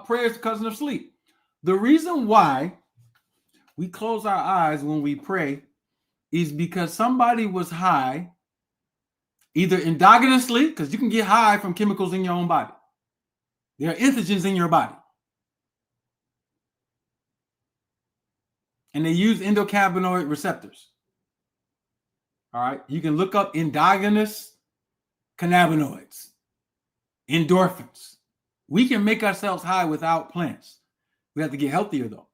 prayer is the cousin of sleep. The reason why we close our eyes when we pray is because somebody was high, either endogenously, because you can get high from chemicals in your own body. There are antigens in your body. And they use endocannabinoid receptors. All right. You can look up endogenous cannabinoids, endorphins. We can make ourselves high without plants. We have to get healthier though.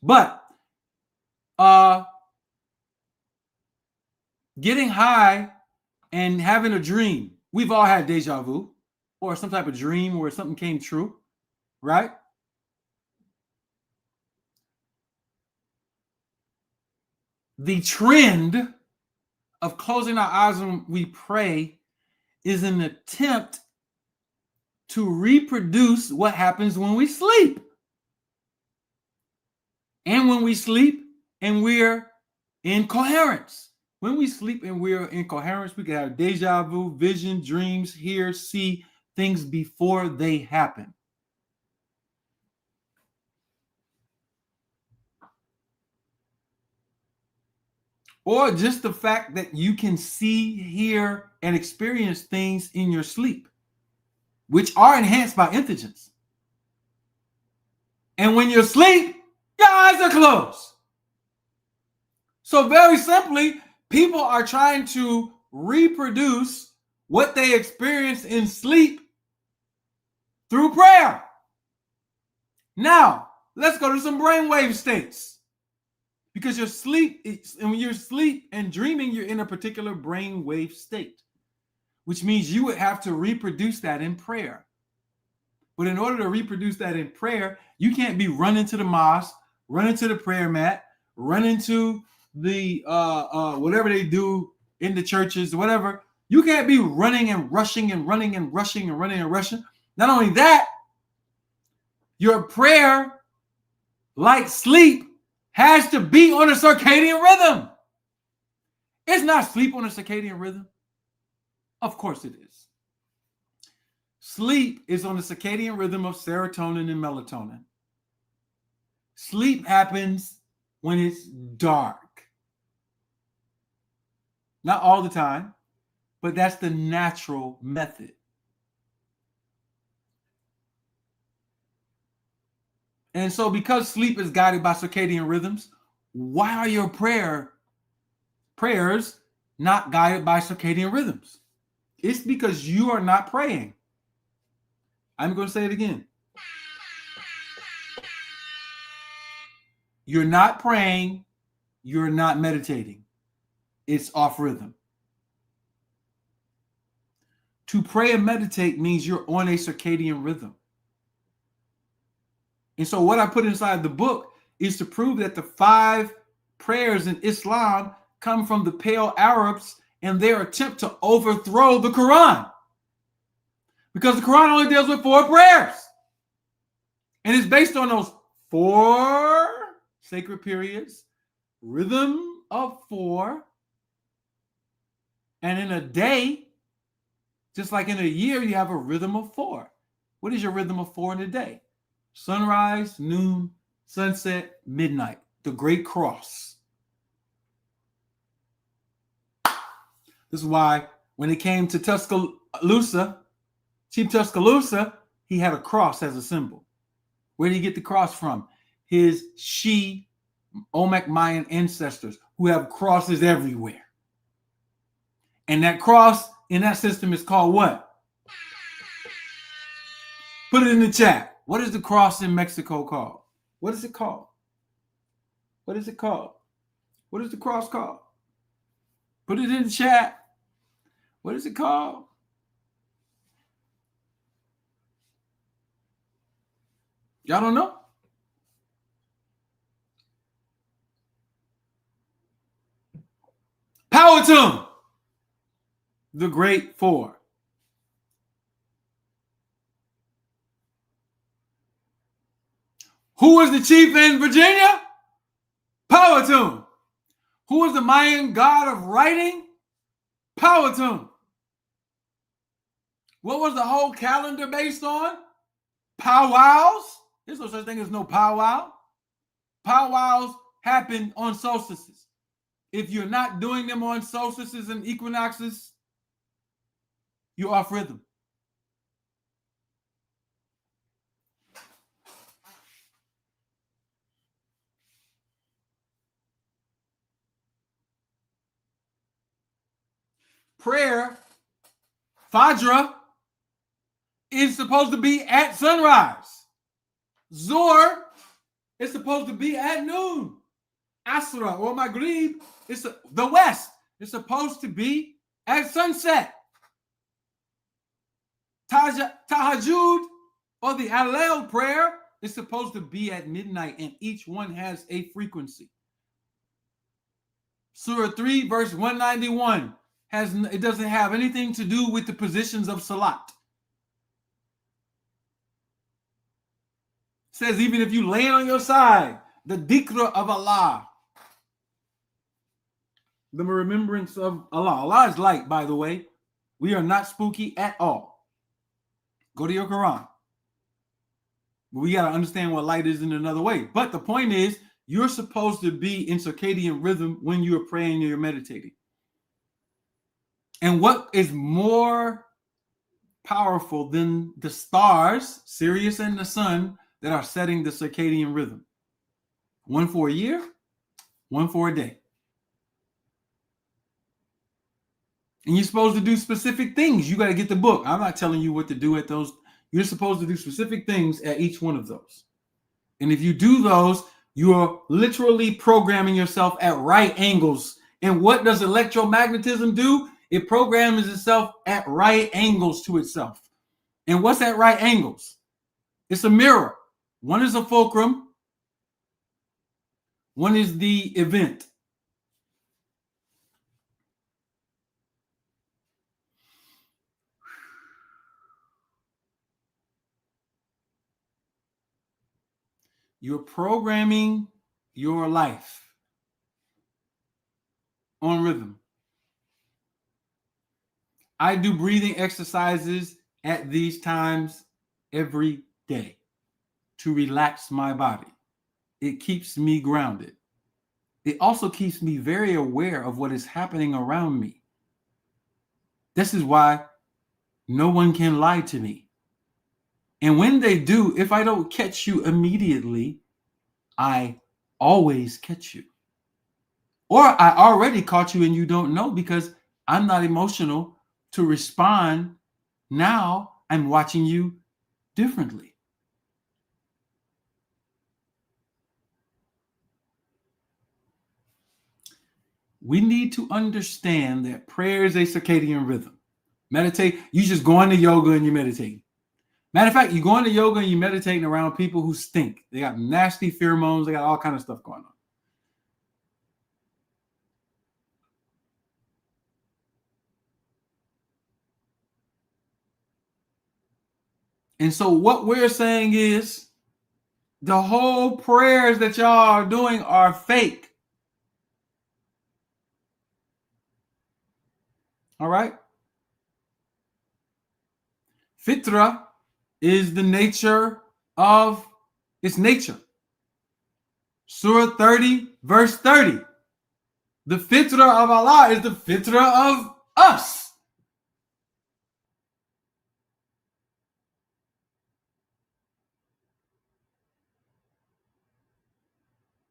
But getting high and having a dream. We've all had deja vu or some type of dream where something came true, right? The trend of closing our eyes when we pray is an attempt to reproduce what happens when we sleep. And when we sleep and we're in coherence. When we sleep and we're in coherence, we can have deja vu, vision, dreams, hear, see things before they happen. Or just the fact that you can see, hear, and experience things in your sleep, which are enhanced by intelligence. And when you sleep, your eyes are closed. So very simply, people are trying to reproduce what they experience in sleep through prayer. Now, let's go to some brainwave states. Because your sleep, and when you're asleep and dreaming, you're in a particular brainwave state, which means you would have to reproduce that in prayer. But in order to reproduce that in prayer, you can't be running to the mosque, running to the prayer mat, running to the whatever they do in the churches, whatever. You can't be running and rushing and running and rushing and running and rushing. Not only that, your prayer, like sleep, has to be on a circadian rhythm. It's not sleep on a circadian rhythm. Of course it is. Sleep is on the circadian rhythm of serotonin and melatonin. Sleep happens when it's dark. Not all the time, but that's the natural method. And so because sleep is guided by circadian rhythms, why are your prayers not guided by circadian rhythms? It's because you are not praying. I'm going to say it again. You're not praying. You're not meditating. It's off rhythm. To pray and meditate means you're on a circadian rhythm. And so what I put inside the book is to prove that the 5 prayers in Islam come from the Pale Arabs and their attempt to overthrow the Quran. Because the Quran only deals with 4 prayers. And it's based on those 4 sacred periods, rhythm of 4. And in a day, just like in a year, you have a rhythm of 4. What is your rhythm of 4 in a day? Sunrise, noon, sunset, midnight. The Great Cross. This is why when it came to Tuscaloosa, Chief Tuscaloosa, he had a cross as a symbol. Where did he get the cross from? His Olmec Mayan ancestors who have crosses everywhere. And that cross in that system is called what? Put it in the chat. What is the cross in Mexico called? What is it called? What is it called? What is the cross called? Put it in the chat. What is it called? Y'all don't know? Powhatan, the Great 4. Who was the chief in Virginia? Powhatan. Who was the Mayan god of writing? Powhatan. What was the whole calendar based on? Powwows. There's no such thing as no powwow. Powwows happen on solstices. If you're not doing them on solstices and equinoxes, you're off rhythm. prayer, Fajr, is supposed to be at sunrise. Zuhr is supposed to be at noon. Asra or Maghrib is the west. It's supposed to be at sunset. Tahajjud or the Allel prayer is supposed to be at midnight, and each one has a frequency. Surah 3, verse 191 it doesn't have anything to do with the positions of salat. It says even if you lay on your side, the dhikr of Allah, the remembrance of Allah. Allah is light, by the way. We are not spooky at all. Go to your Quran. But we got to understand what light is in another way. But the point is, you're supposed to be in circadian rhythm when you're praying and you're meditating. And what is more powerful than the stars, Sirius and the sun, that are setting the circadian rhythm? One for a year, one for a day. And you're supposed to do specific things. You got to get the book. I'm not telling you what to do at those. You're supposed to do specific things at each one of those. And if you do those, you're literally programming yourself at right angles. And what does electromagnetism do? It programs itself at right angles to itself. And what's at right angles? It's a mirror. One is a fulcrum. One is the event. You're programming your life on rhythm. I do breathing exercises at these times every day to relax my body. It keeps me grounded. It also keeps me very aware of what is happening around me. This is why no one can lie to me. And when they do, if I don't catch you immediately, I always catch you. Or I already caught you and you don't know because I'm not emotional to respond. Now I'm watching you differently. We need to understand that prayer is a circadian rhythm. Meditate, you just go into yoga and you meditate. Matter of fact, you go into yoga and you're meditating around people who stink. They got nasty pheromones. They got all kind of stuff going on. And so what we're saying is the whole prayers that y'all are doing are fake. All right? Fitra is the nature of its nature. Surah 30, verse 30. The fitra of Allah is the fitra of us.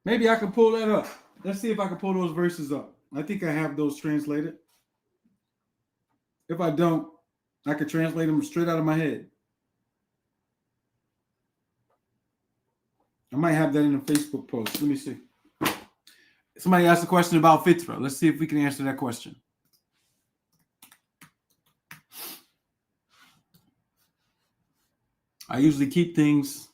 Maybe I can pull that up. Let's see if I can pull those verses up. I think I have those translated. If I don't, I could translate them straight out of my head. I might have that in a Facebook post. Let me see. Somebody asked a question about fitra. Let's see if we can answer that question. I usually keep things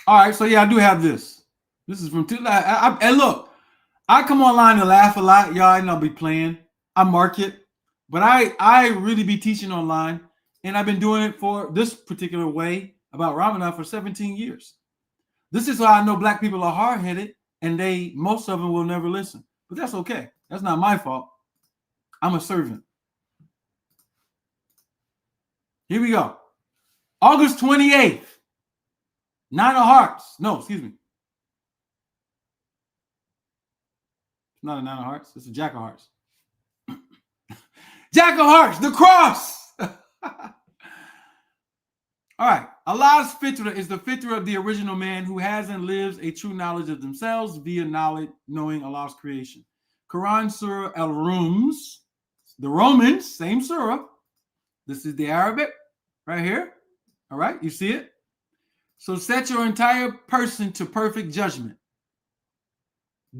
all right, so yeah, I do have this. This is from and look, I come online to laugh a lot. Y'all, I know I'll be playing. I mark it, but I really be teaching online, and I've been doing it for this particular way about Ramadan for 17 years. This is how I know black people are hard-headed, and most of them will never listen. But that's okay. That's not my fault. I'm a servant. Here we go. August 28th. 9 of hearts. No, excuse me. It's not a 9 of hearts. It's a jack of hearts. Jack of Hearts, the cross. All right. Allah's fitra is the fitra of the original man who has and lives a true knowledge of themselves via knowing Allah's creation. Quran Surah Al-Rums, the Romans, same surah. This is the Arabic right here. All right. You see it? So set your entire person to perfect judgment.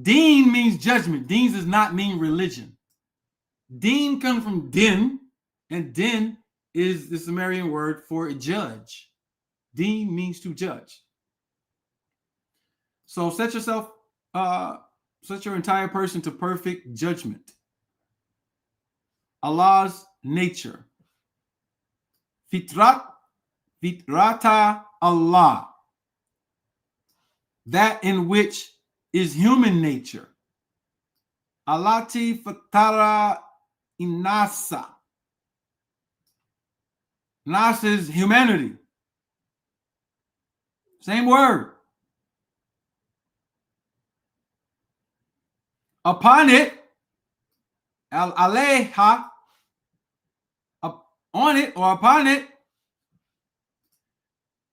Deen means judgment. Deen does not mean religion. Deen comes from din, and din is the Sumerian word for a judge. Deen means to judge. So set your entire person to perfect judgment. Allah's nature. Fitrata Allah. That in which is human nature. Allati fatara inasa. Nas is humanity. Same word. Upon it, al-aleha, on it or upon it,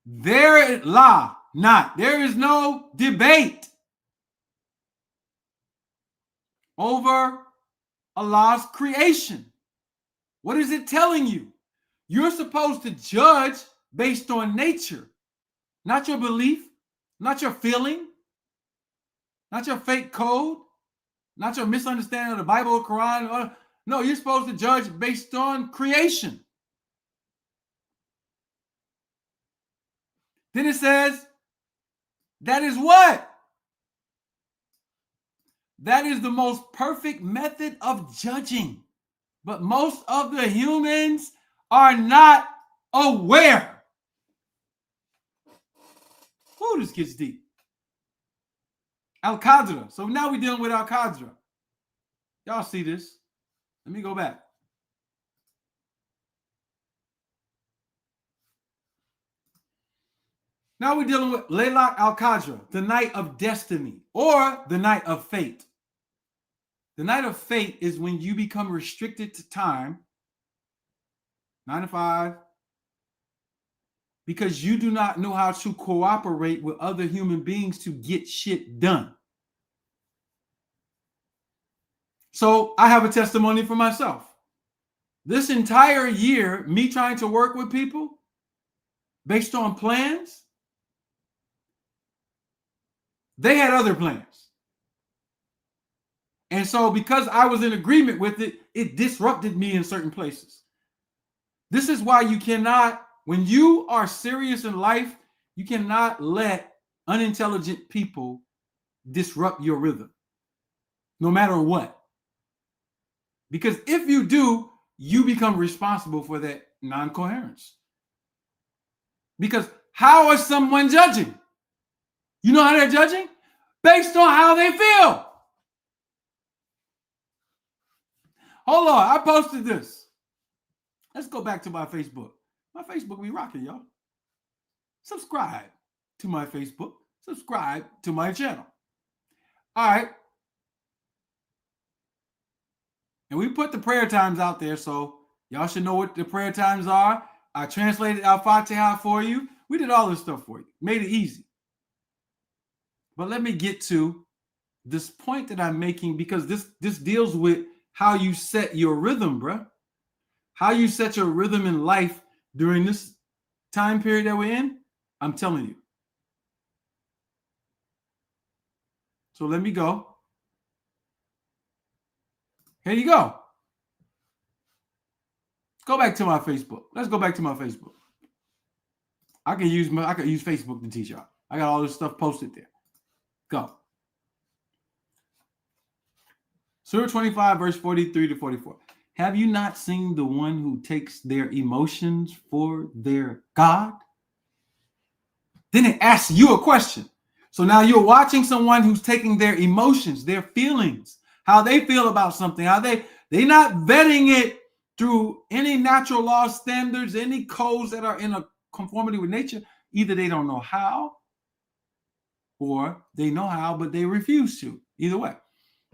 there is no debate over Allah's creation. What is it telling you? You're supposed to judge based on nature, not your belief, not your feeling, not your fake code, not your misunderstanding of the Bible or Quran. No, you're supposed to judge based on creation. Then it says, that is what? That is the most perfect method of judging. But most of the humans are not aware. Ooh, this gets deep. Al-Qadra. So now we're dealing with Al-Qadra. Y'all see this? Let me go back. Now we're dealing with Laylat al-Qadr, the night of destiny, or the night of fate. The night of fate is when you become restricted to time, 9 to 5, because you do not know how to cooperate with other human beings to get shit done. So I have a testimony for myself. This entire year, me trying to work with people based on plans, they had other plans. And so because I was in agreement with it, it disrupted me in certain places. This is why you cannot, when you are serious in life, you cannot let unintelligent people disrupt your rhythm, no matter what. Because if you do, you become responsible for that non-coherence. Because how is someone judging? You know how they're judging? Based on how they feel. Hold on, I posted this. Let's go back to my Facebook. My Facebook be rocking, y'all. Subscribe to my Facebook. Subscribe to my channel. All right. And we put the prayer times out there, so y'all should know what the prayer times are. I translated Al-Fatiha for you. We did all this stuff for you. Made it easy. But let me get to this point that I'm making, because this deals with how you set your rhythm, bruh. How you set your rhythm in life during this time period that we're in, I'm telling you. So let me go. Here you go. Go back to my Facebook. Let's go back to my Facebook. I can use Facebook to teach y'all. I got all this stuff posted there. Go. Surah 25, verse 43 to 44. Have you not seen the one who takes their emotions for their God? Then it asks you a question. So now you're watching someone who's taking their emotions, their feelings, how they feel about something, how they're not vetting it through any natural law standards, any codes that are in a conformity with nature. Either they don't know how, or they know how, but they refuse to. Either way.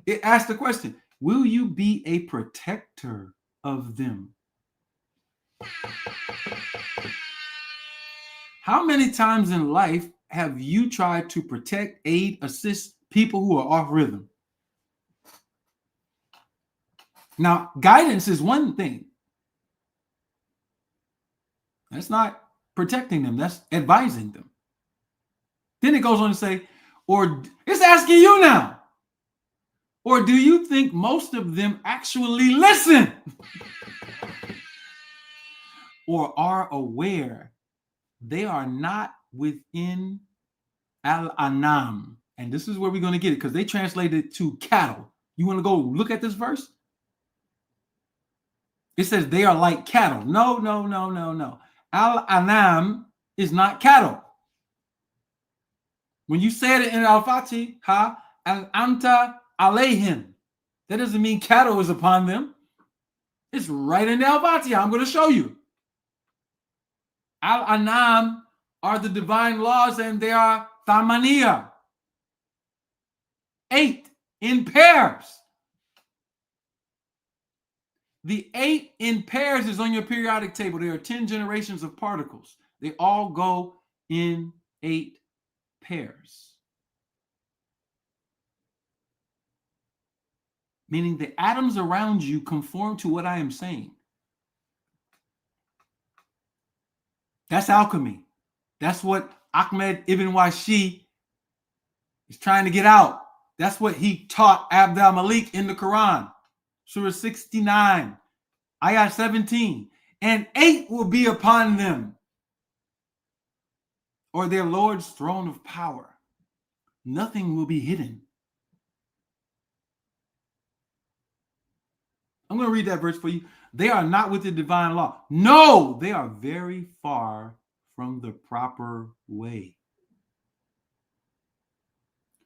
It asks the question, will you be a protector of them. How many times in life have you tried to protect, aid, assist people who are off rhythm? Now, guidance is one thing. That's not protecting them. That's advising them. Then it goes on to say, or it's asking you now, or do you think most of them actually listen or are aware they are not within al-anam? And this is where we're going to get it, because they translated it to cattle. You want to go look at this verse? It says they are like cattle. No. Al-anam is not cattle. When you say it in Al-Fatiha, al-anta alayhim, that doesn't mean cattle is upon them. It's right in the Al-Fatiha. I'm going to show you. Al-anam are the divine laws, and they are thamaniya, 8 in pairs. The 8 in pairs is on your periodic table. There are 10 generations of particles. They all go in 8 pairs. Meaning the atoms around you conform to what I am saying. That's alchemy. That's what Ahmed ibn Washi is trying to get out. That's what he taught Abd al-Malik in the Quran. Surah 69, ayah 17. And 8 will be upon them, or their Lord's throne of power. Nothing will be hidden. I'm going to read that verse for you. They are not with the divine law. No, they are very far from the proper way.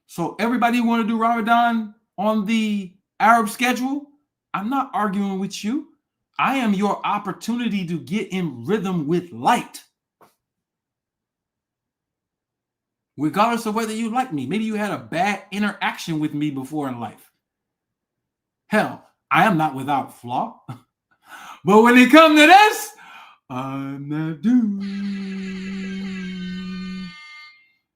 So everybody want to do Ramadan on the Arab schedule? I'm not arguing with you. I am your opportunity to get in rhythm with light. Regardless of whether you like me. Maybe you had a bad interaction with me before in life. Hell, I am not without flaw. But when it comes to this, I'm not doomed.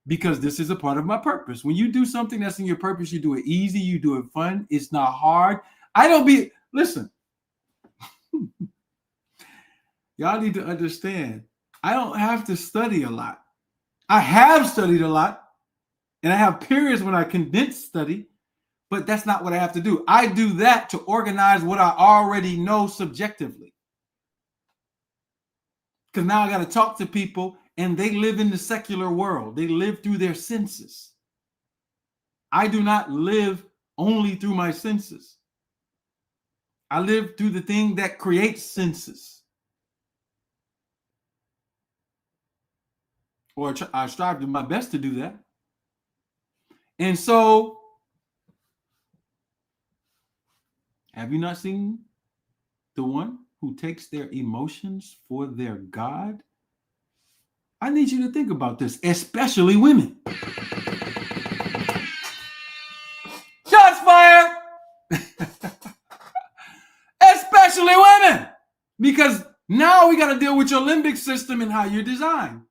Because this is a part of my purpose. When you do something that's in your purpose, you do it easy, you do it fun. It's not hard. Listen. Y'all need to understand, I don't have to study a lot. I have studied a lot, and I have periods when I condense study, but that's not what I have to do. I do that to organize what I already know subjectively. Because now I got to talk to people, and they live in the secular world. They live through their senses. I do not live only through my senses. I live through the thing that creates senses. Or I strive to my best to do that. And so, have you not seen the one who takes their emotions for their God? I need you to think about this, especially women. Shots fired! Especially women. Because now we got to deal with your limbic system and how you're designed.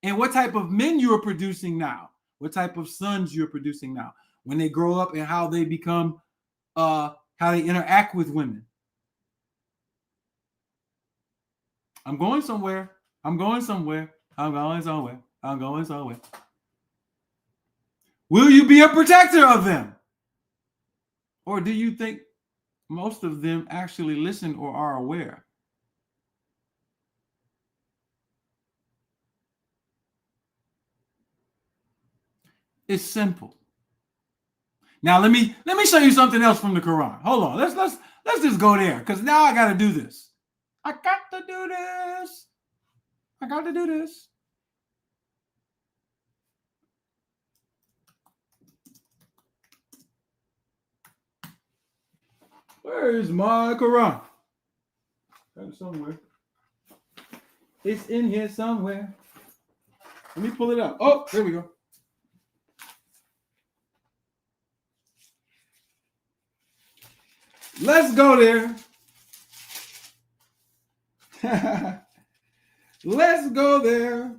And what type of men you are producing now. What type of sons you're producing now. When they grow up and how they become, how they interact with women. I'm going somewhere. Will you be a protector of them? Or do you think most of them actually listen or are aware? It's simple. Now let me show you something else from the Quran. Hold on. Let's just go there, because now I got to do this. I got to do this. Where is my Quran? Got it somewhere. It's in here somewhere. Let me pull it up. Oh, there we go. Let's go there. Let's go there.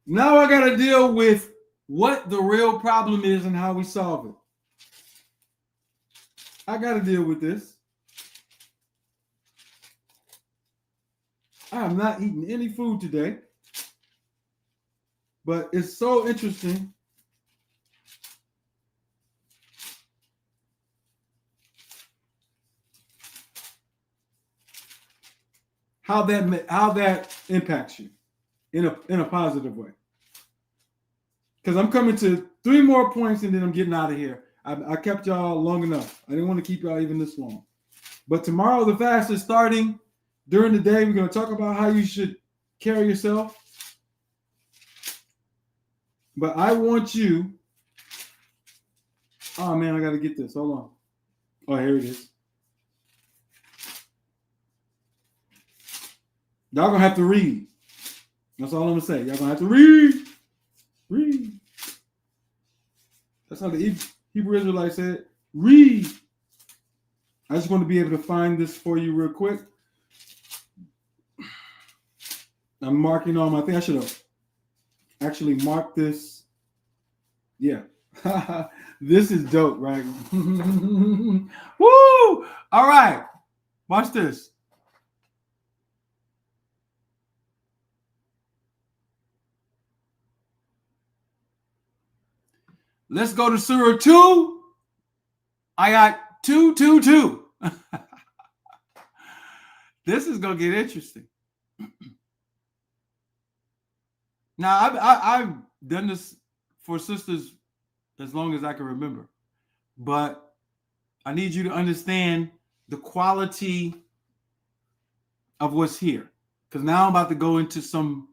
Now I got to deal with what the real problem is and how we solve it. I got to deal with this. I am not eating any food today, but it's so interesting. How that impacts you in a positive way. Because I'm coming to 3 more points and then I'm getting out of here. I kept y'all long enough. I didn't want to keep y'all even this long. But tomorrow the fast is starting. During the day, we're going to talk about how you should carry yourself. But I want you. Oh man, I got to get this. Hold on. Oh, here it is. Y'all going to have to read. That's all I'm going to say. Y'all going to have to read. Read. That's how the Hebrew Israelites said. Read. I just want to be able to find this for you real quick. I'm marking on my thing. I should have actually marked this. Yeah. This is dope, right? Woo! All right. Watch this. Let's go to Surah 2, Ayat 222. This is going to get interesting. Now, I've done this for sisters as long as I can remember. But I need you to understand the quality of what's here. Because now I'm about to go into some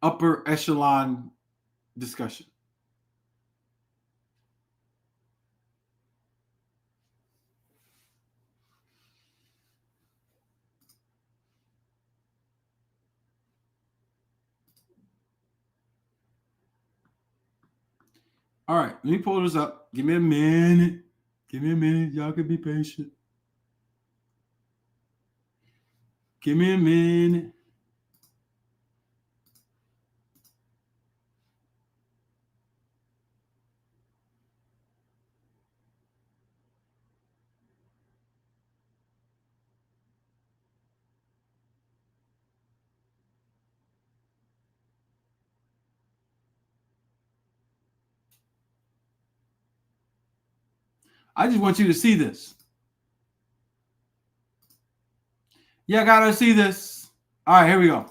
upper echelon discussion. All right, let me pull this up. Give me a minute. Give me a minute. Y'all can be patient. Give me a minute. I just want you to see this. Yeah, gotta see this. All right, here we go.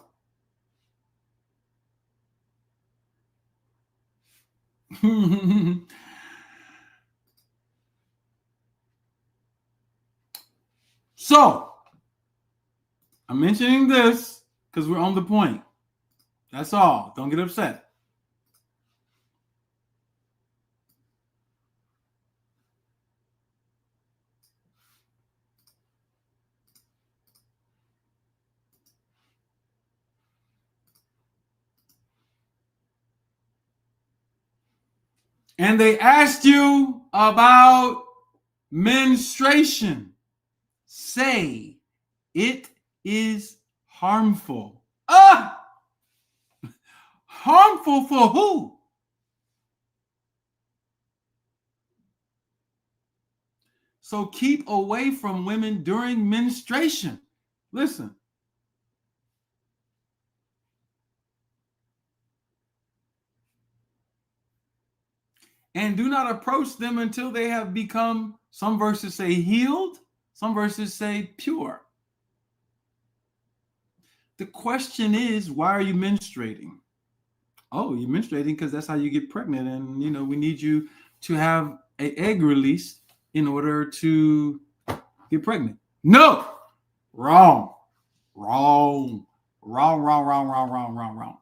So, I'm mentioning this because we're on the point. That's all. Don't get upset. And they asked you about menstruation. Say it is harmful. Harmful for who? So keep away from women during menstruation. Listen. And do not approach them until they have become, some verses say healed, some verses say pure. The question is, why are you menstruating? Oh, you're menstruating because that's how you get pregnant. And, we need you to have an egg release in order to get pregnant. No! Wrong. Wrong. Wrong, wrong, wrong, wrong, wrong, wrong, wrong.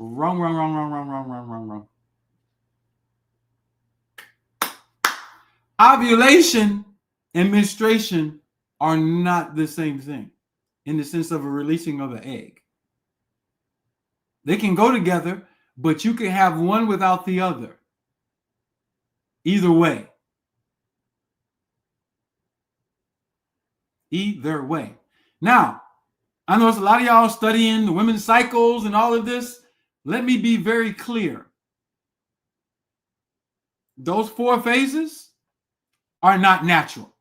Wrong, wrong, wrong, wrong, wrong, wrong, wrong, wrong, wrong. Ovulation and menstruation are not the same thing. in the sense of a releasing of an egg. They can go together, but you can have one without the other. Either way. Either way. Now, I know there's a lot of y'all studying the women's cycles and all of this. Let me be very clear. Those 4 phases are not natural.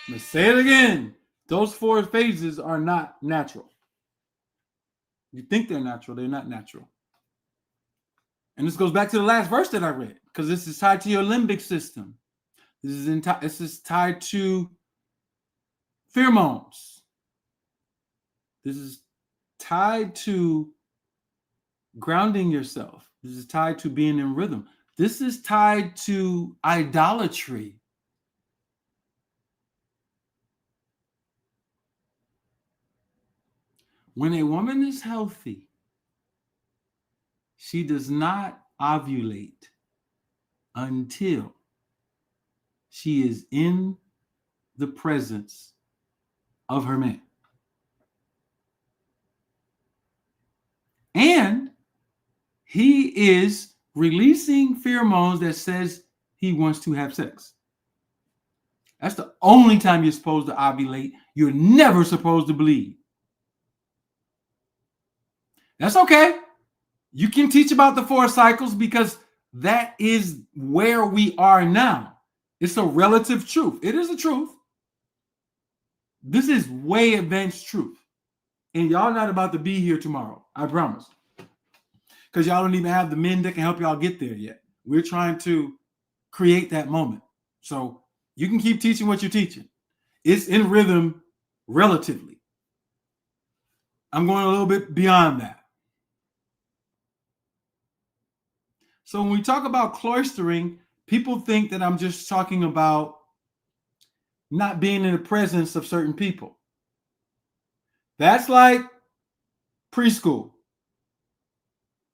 Let's say it again. Those 4 phases are not natural. You think they're natural, they're not natural. And this goes back to the last verse that I read, because this is tied to your limbic system. This is tied to pheromones. This is tied to grounding yourself. This is tied to being in rhythm. This is tied to idolatry. When a woman is healthy, she does not ovulate until she is in the presence of her man. And he is releasing pheromones that says he wants to have sex. That's the only time you're supposed to ovulate. You're never supposed to bleed. That's okay. You can teach about the 4 cycles because that is where we are now. It's a relative truth. It is a truth. This is way advanced truth. And y'all not about to be here tomorrow. I promise. Because y'all don't even have the men that can help y'all get there yet. We're trying to create that moment. So you can keep teaching what you're teaching. It's in rhythm relatively. I'm going a little bit beyond that. So when we talk about cloistering, people think that I'm just talking about not being in the presence of certain people. That's like preschool.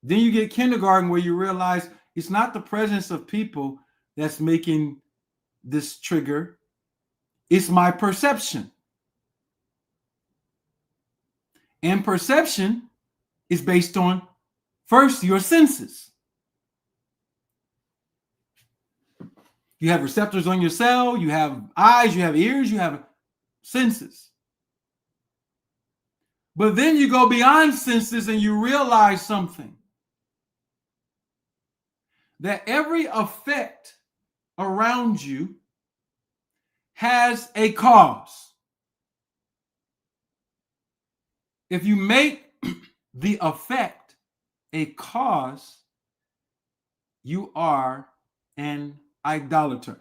Then you get kindergarten where you realize it's not the presence of people that's making this trigger. It's my perception. And perception is based on, first, your senses. You have receptors on your cell, you have eyes, you have ears, you have senses. But then you go beyond senses and you realize something. That every effect around you has a cause. If you make the effect a cause, you are an idolater.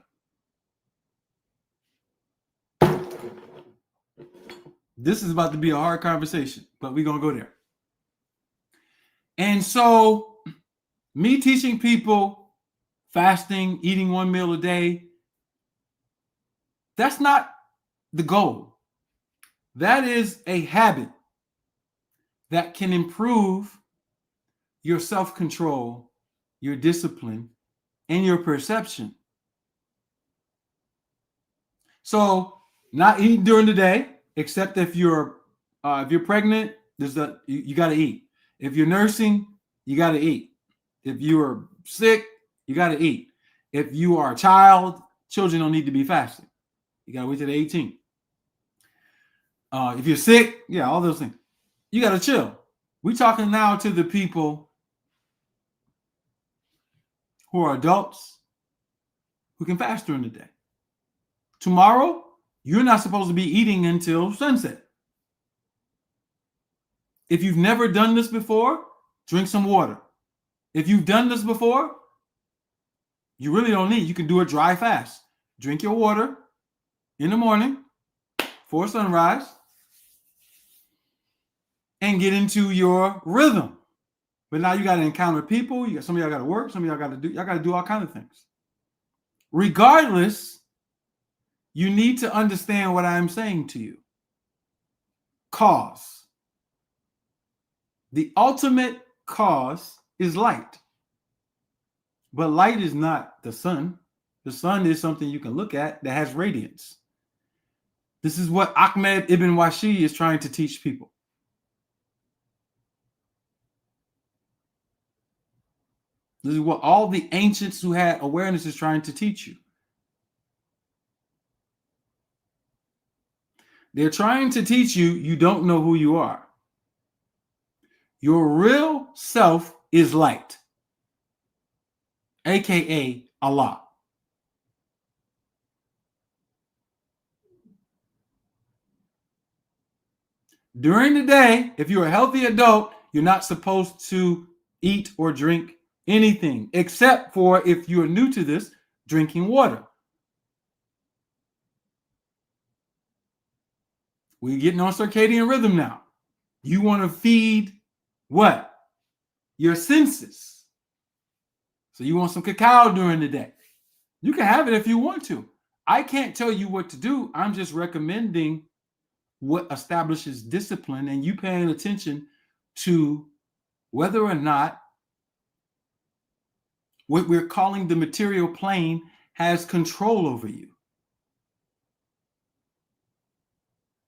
This is about to be a hard conversation, but we're going to go there. And so, me teaching people fasting, eating 1 meal a day, that's not the goal. That is a habit that can improve your self-control, your discipline, and your perception. So, not eating during the day, except if you're pregnant, you got to eat. If you're nursing, you got to eat. If you're sick, you got to eat. If you are a child, children don't need to be fasting. You got to wait till they're 18. If you're sick, yeah, all those things. You got to chill. We're talking now to the people who are adults who can fast during the day. Tomorrow, you're not supposed to be eating until sunset. If you've never done this before, drink some water. If you've done this before, you really don't need. You can do a dry fast. Drink your water in the morning before sunrise and get into your rhythm. But now you got to encounter people. Some of y'all got to work. Some of y'all got to do all kinds of things. Regardless, you need to understand what I'm saying to you. Cause. The ultimate cause is light. But light is not the sun. The sun is something you can look at that has radiance. This is what Ahmed Ibn Washi is trying to teach people. This is what all the ancients who had awareness is trying to teach you. They're trying to teach you you don't know who you are. Your real self is light, aka Allah. During the day, if you're a healthy adult, you're not supposed to eat or drink anything, except for, if you're new to this, drinking water. We're getting on circadian rhythm now. You want to feed what? Your senses. So you want some cacao during the day. You can have it if you want to. I can't tell you what to do. I'm just recommending what establishes discipline, and you paying attention to whether or not what we're calling the material plane has control over you.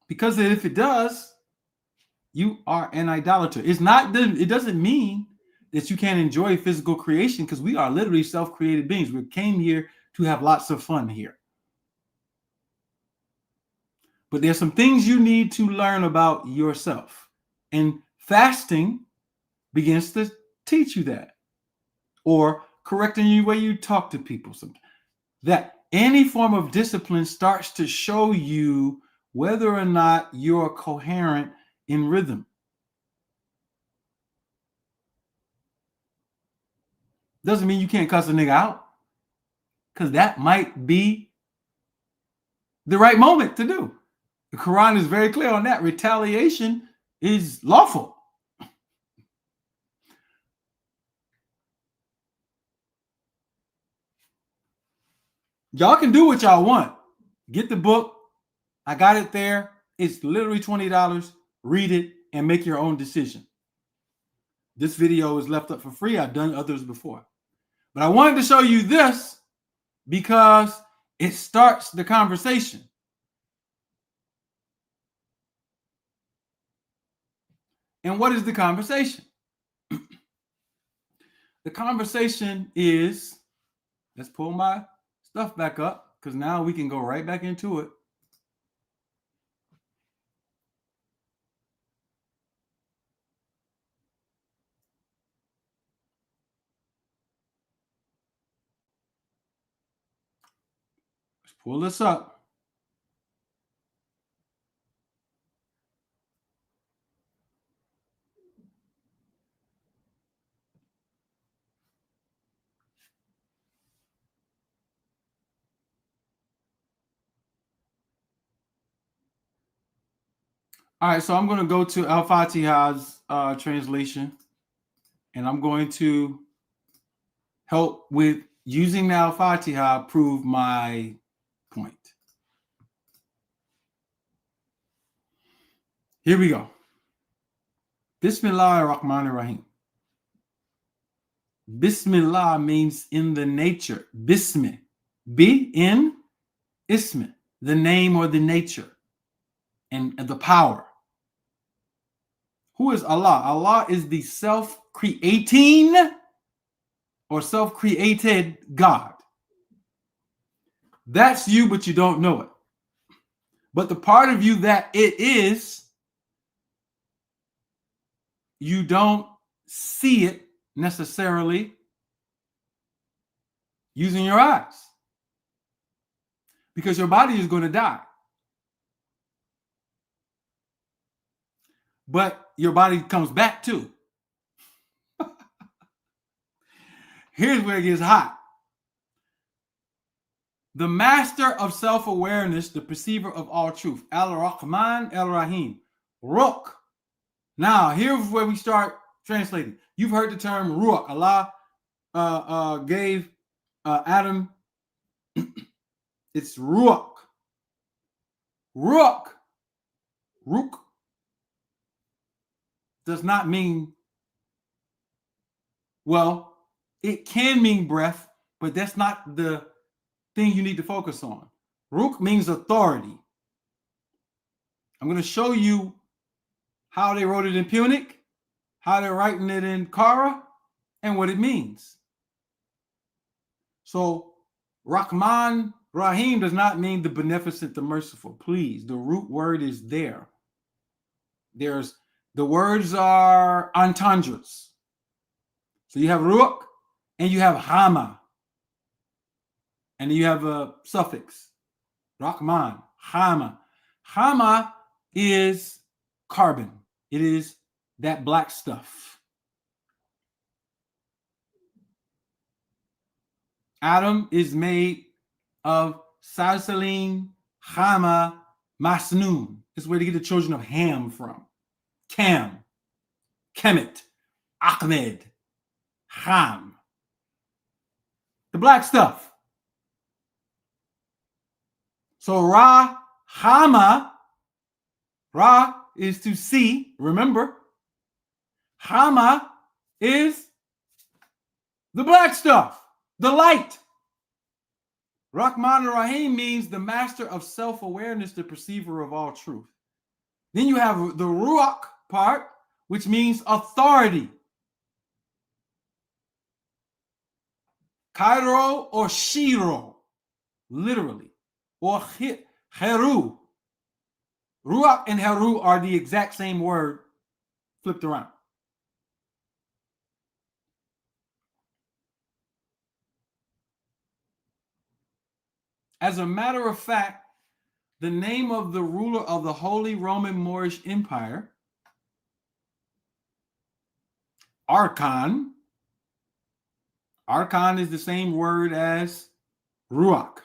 Because if it does, you are an idolater. It doesn't mean that you can't enjoy physical creation, because we are literally self-created beings. We came here to have lots of fun here. But there's some things you need to learn about yourself. And fasting begins to teach you that. Or correcting the way you talk to people. That any form of discipline starts to show you whether or not you're coherent in rhythm. Doesn't mean you can't cuss a nigga out, because that might be the right moment to do. The Quran is very clear on that. Retaliation is lawful. Y'all can do what y'all want. Get the book. I got it there. It's literally $20. Read it and make your own decision. This video is left up for free. I've done others before. But I wanted to show you this because it starts the conversation. And what is the conversation? The conversation is, let's pull my stuff back up, because now we can go right back into it. Let's pull this up. All right, so I'm going to go to Al-Fatihah's translation, and I'm going to help with using the Al-Fatiha prove my point. Here we go. Bismillah ar-Rahman ar-Rahim. Bismillah means in the nature. Bismi. Be in ismi, the name or the nature and the power. Who is Allah? Allah is the self-creating or self-created God. That's you, but you don't know it. But the part of you that it is, you don't see it necessarily using your eyes, because your body is going to die. But your body comes back too. Here's where it gets hot. The master of self-awareness, the perceiver of all truth. Al-Rahman Al-Rahim. Ruh. Now, here's where we start translating. You've heard the term Ruh. Allah gave Adam, it's Ruh. Ruh. Ruh does not mean, well, it can mean breath, but that's not the thing you need to focus on. Ruk means authority. I'm going to show you how they wrote it in Punic, how they're writing it in Kara, and what it means. So Rahman Rahim does not mean the beneficent, the merciful. Please, the root word is there. The words are entendres. So you have Ruach and you have Hama. And then you have a suffix. Rahman, Hama. Hama is carbon. It is that black stuff. Adam is made of Salsaline, Hama, Masnoon. This is where they get the children of Ham from. Cam, Kemet, Ahmed, Ham. The black stuff. So Ra, Hama, Ra is to see, remember. Hama is the black stuff, the light. Rahman Rahim means the master of self-awareness, the perceiver of all truth. Then you have the Ruach part, which means authority. Cairo or Shiro, literally, or Heru. Ruach and Heru are the exact same word flipped around. As a matter of fact, the name of the ruler of the Holy Roman Moorish Empire, Arkan. Arkan is the same word as Ruach.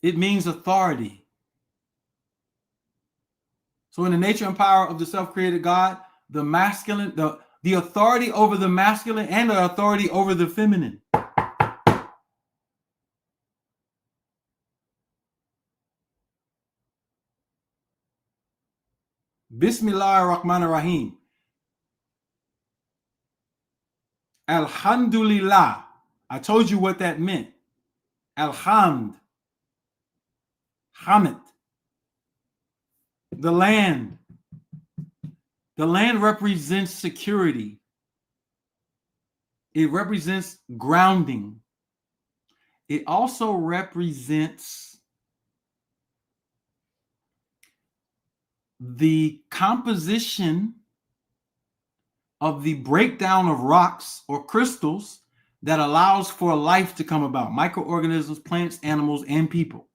It means authority. So in the nature and power of the self-created God, the masculine, the authority over the masculine and the authority over the feminine. Bismillah ar-Rahman ar-Rahim. Alhamdulillah. I told you what that meant. Alhamd. Hamid. The land. The land represents security. It represents grounding. It also represents the composition of the breakdown of rocks or crystals that allows for life to come about. Microorganisms, plants, animals, and people.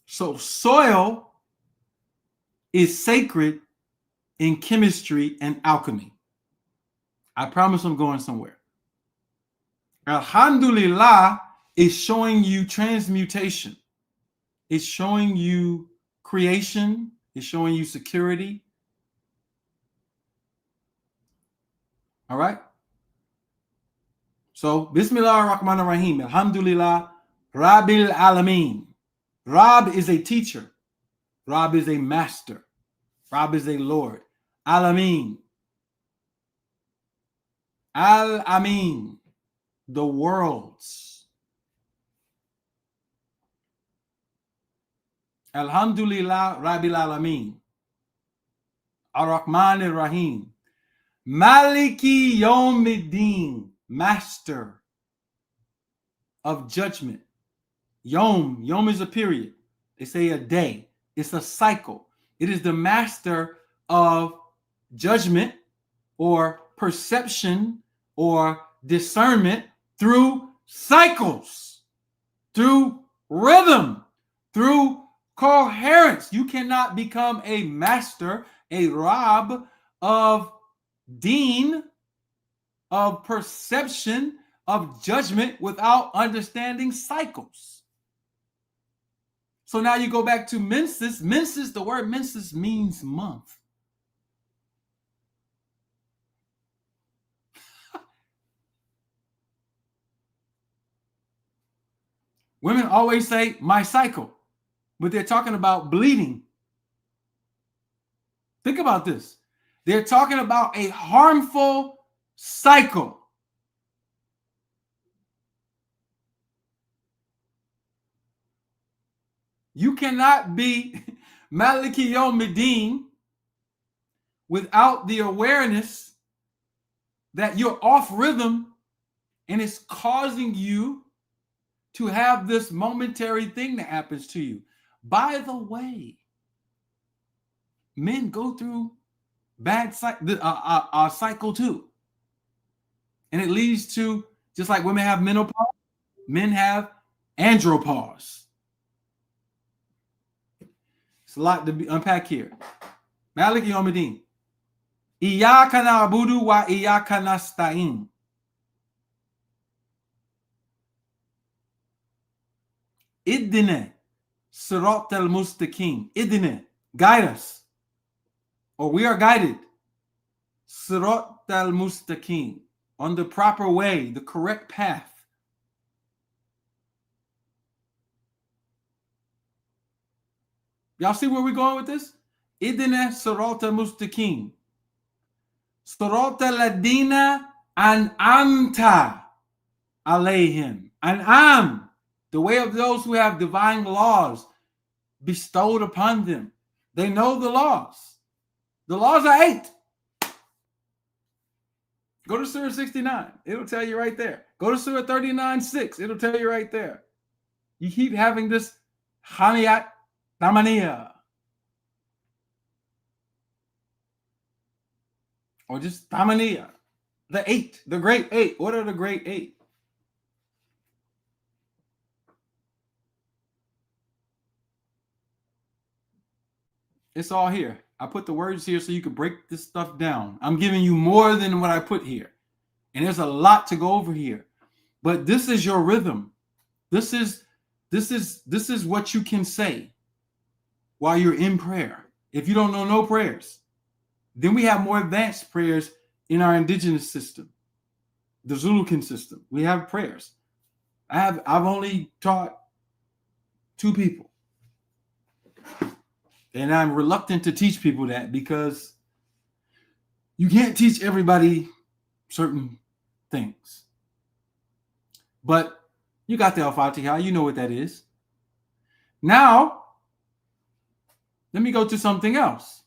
So soil is sacred in chemistry and alchemy. I promise I'm going somewhere. Alhamdulillah is showing you transmutation. It's showing you creation. It's showing you security. All right? So, Bismillah ar-Rahman ar-Rahim. Alhamdulillah, Rabbil Alameen. Rab is a teacher. Rab is a master. Rab is a Lord. Alameen. Al-Amin. The worlds. Alhamdulillah Rabbil Alameen. Ar-Rahman ar-Rahim. Maliki Yawmiddin. Master of judgment. Yom is a period. They say a day. It's a cycle. It is the master of judgment or perception or discernment through cycles, through rhythm, through coherence. You cannot become a master, a Rab of deen, of perception, of judgment without understanding cycles. So now you go back to menses. Menses, the word menses means month. Women always say, my cycle, but they're talking about bleeding. Think about this. They're talking about a harmful cycle. You cannot be Maliki Yawmiddin without the awareness that you're off rhythm and it's causing you to have this momentary thing that happens to you. By the way, men go through bad cycle too. And it leads to, just like women have menopause, men have andropause. It's a lot to unpack here. Malik Yawmiddin. Iyyaka na'budu wa iyyaka nasta'in. Ihdina sirat al-mustaqim. Ihdina, guide us. Or we are guided. Sirat al-mustaqim. On the proper way, the correct path. Y'all see where we're going with this? Ihdina sirat al-mustaqim. Sirat al-ladina an'amta alayhim. An'am, the way of those who have divine laws bestowed upon them. They know the laws. The laws are 8. Go to Surah 69. It'll tell you right there. Go to Surah 39:6. It'll tell you right there. You keep having this Haniyat Tamaniya. Or just Tamaniya. The 8. The great 8. What are the great 8? It's all here. I put the words here so you can break this stuff down. I'm giving you more than what I put here. And there's a lot to go over here. But this is your rhythm. This is what you can say while you're in prayer. If you don't know no prayers, then we have more advanced prayers in our indigenous system, the Zulucan system. We have prayers. I've only taught 2 people. And I'm reluctant to teach people that because you can't teach everybody certain things. But you got the Al-Fatiha, you know what that is. Now, let me go to something else.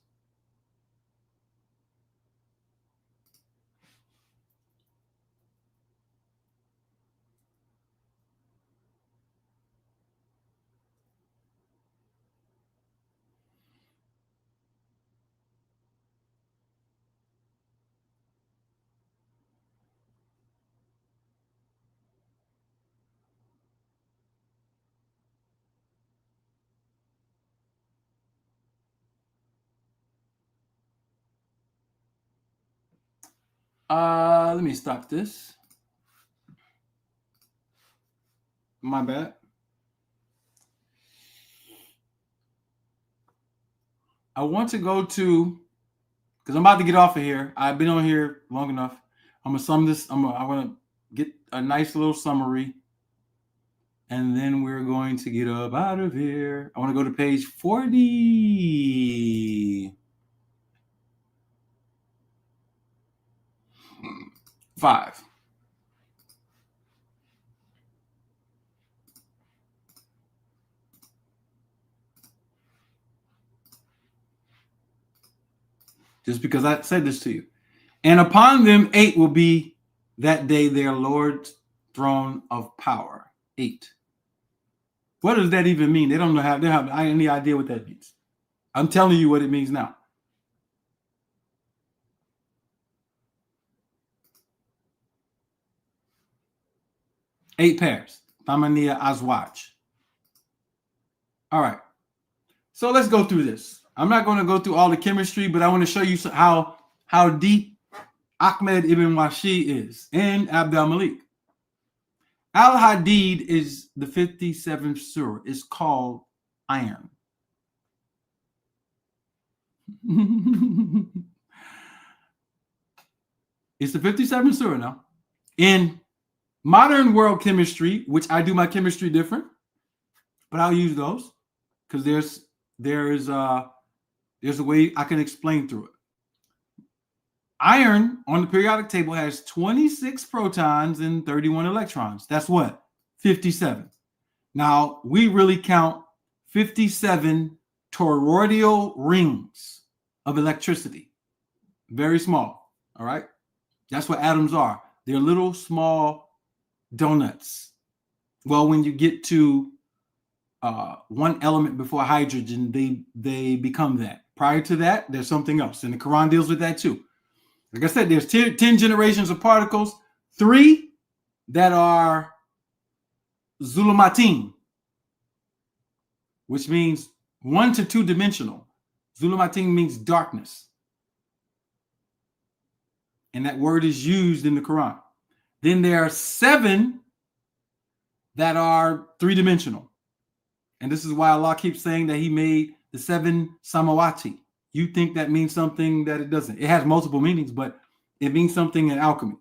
Let me stop this. My bad. I want to go to, because I'm about to get off of here. I've been on here long enough. I'm gonna sum this. I want to get a nice little summary, and then we're going to get up out of here. I want to go to page 45. Just because I said this to you. And upon them 8 will be that day their Lord's throne of power. 8. What does that even mean? They don't have any idea what that means. I'm telling you what it means now. Eight pairs. Thamaniya Azwaj. All right. So let's go through this. I'm not going to go through all the chemistry, but I want to show you how deep Ahmed ibn Washi is and Abd al-Malik. Al-Hadid is the 57th surah. It's called iron. It's the 57th surah now. In modern world chemistry, which I do my chemistry different, but I'll use those because there's a way I can explain through it. Iron on the periodic table has 26 protons and 31 electrons. That's what? 57. Now, we really count 57 toroidal rings of electricity. Very small, all right? That's what atoms are. They're little small donuts. Well, when you get to one element before hydrogen, they become that. Prior to that, there's something else. And the Quran deals with that too. Like I said, there's 10 generations of particles, 3 that are zulumatin, which means 1 to 2 dimensional. Zulumatin means darkness. And that word is used in the Quran. Then there are 7 that are 3-dimensional. And this is why Allah keeps saying that he made the 7 samawati. You think that means something that it doesn't. It has multiple meanings, but it means something in alchemy.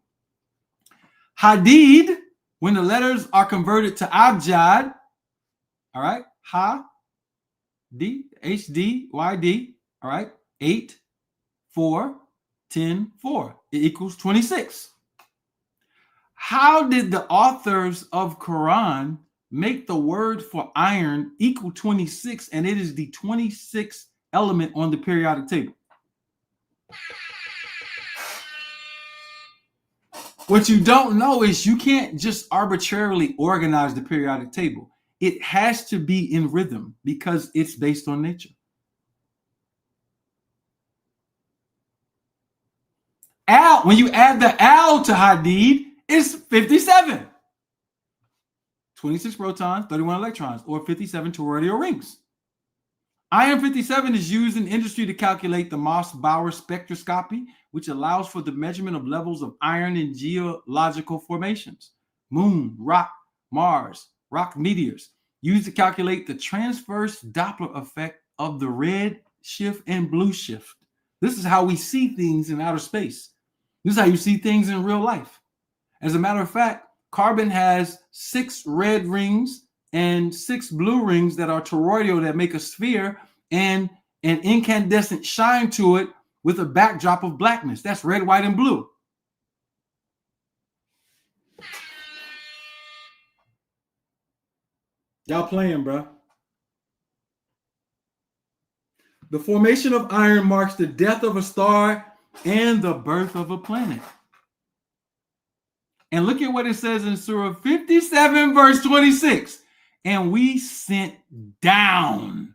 Hadid, when the letters are converted to abjad, all right, ha, d, h-d-y-d, all right, 8, 4, 10, 4. It equals 26. How did the authors of Quran make the word for iron equal 26, and it is the 26th element on the periodic table? What you don't know is you can't just arbitrarily organize the periodic table. It has to be in rhythm because it's based on nature. Al, when you add the al to Hadid, it's 57. 26 protons, 31 electrons, or 57 toroidal rings. Iron 57 is used in industry to calculate the Moss-Bauer spectroscopy, which allows for the measurement of levels of iron in geological formations. Moon, rock, Mars, rock meteors, used to calculate the transverse Doppler effect of the red shift and blue shift. This is how we see things in outer space. This is how you see things in real life. As a matter of fact, carbon has 6 red rings and 6 blue rings that are toroidal that make a sphere and an incandescent shine to it with a backdrop of blackness. That's red, white, and blue. Y'all playing, bro. The formation of iron marks the death of a star and the birth of a planet. And look at what it says in Surah 57, verse 26. And we sent down.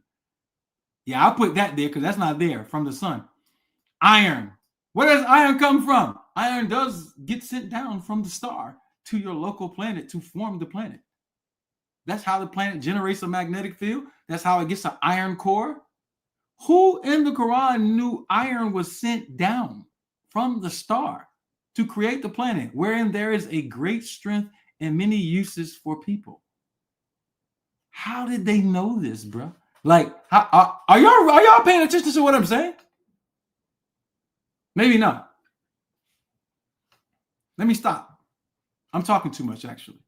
Yeah, I'll put that there because that's not there from the sun. Iron. Where does iron come from? Iron does get sent down from the star to your local planet to form the planet. That's how the planet generates a magnetic field. That's how it gets an iron core. Who in the Quran knew iron was sent down from the star to create the planet, wherein there is a great strength and many uses for people? How did they know this, bro? Like, are y'all paying attention to what I'm saying? Maybe not. Let me stop. I'm talking too much, actually.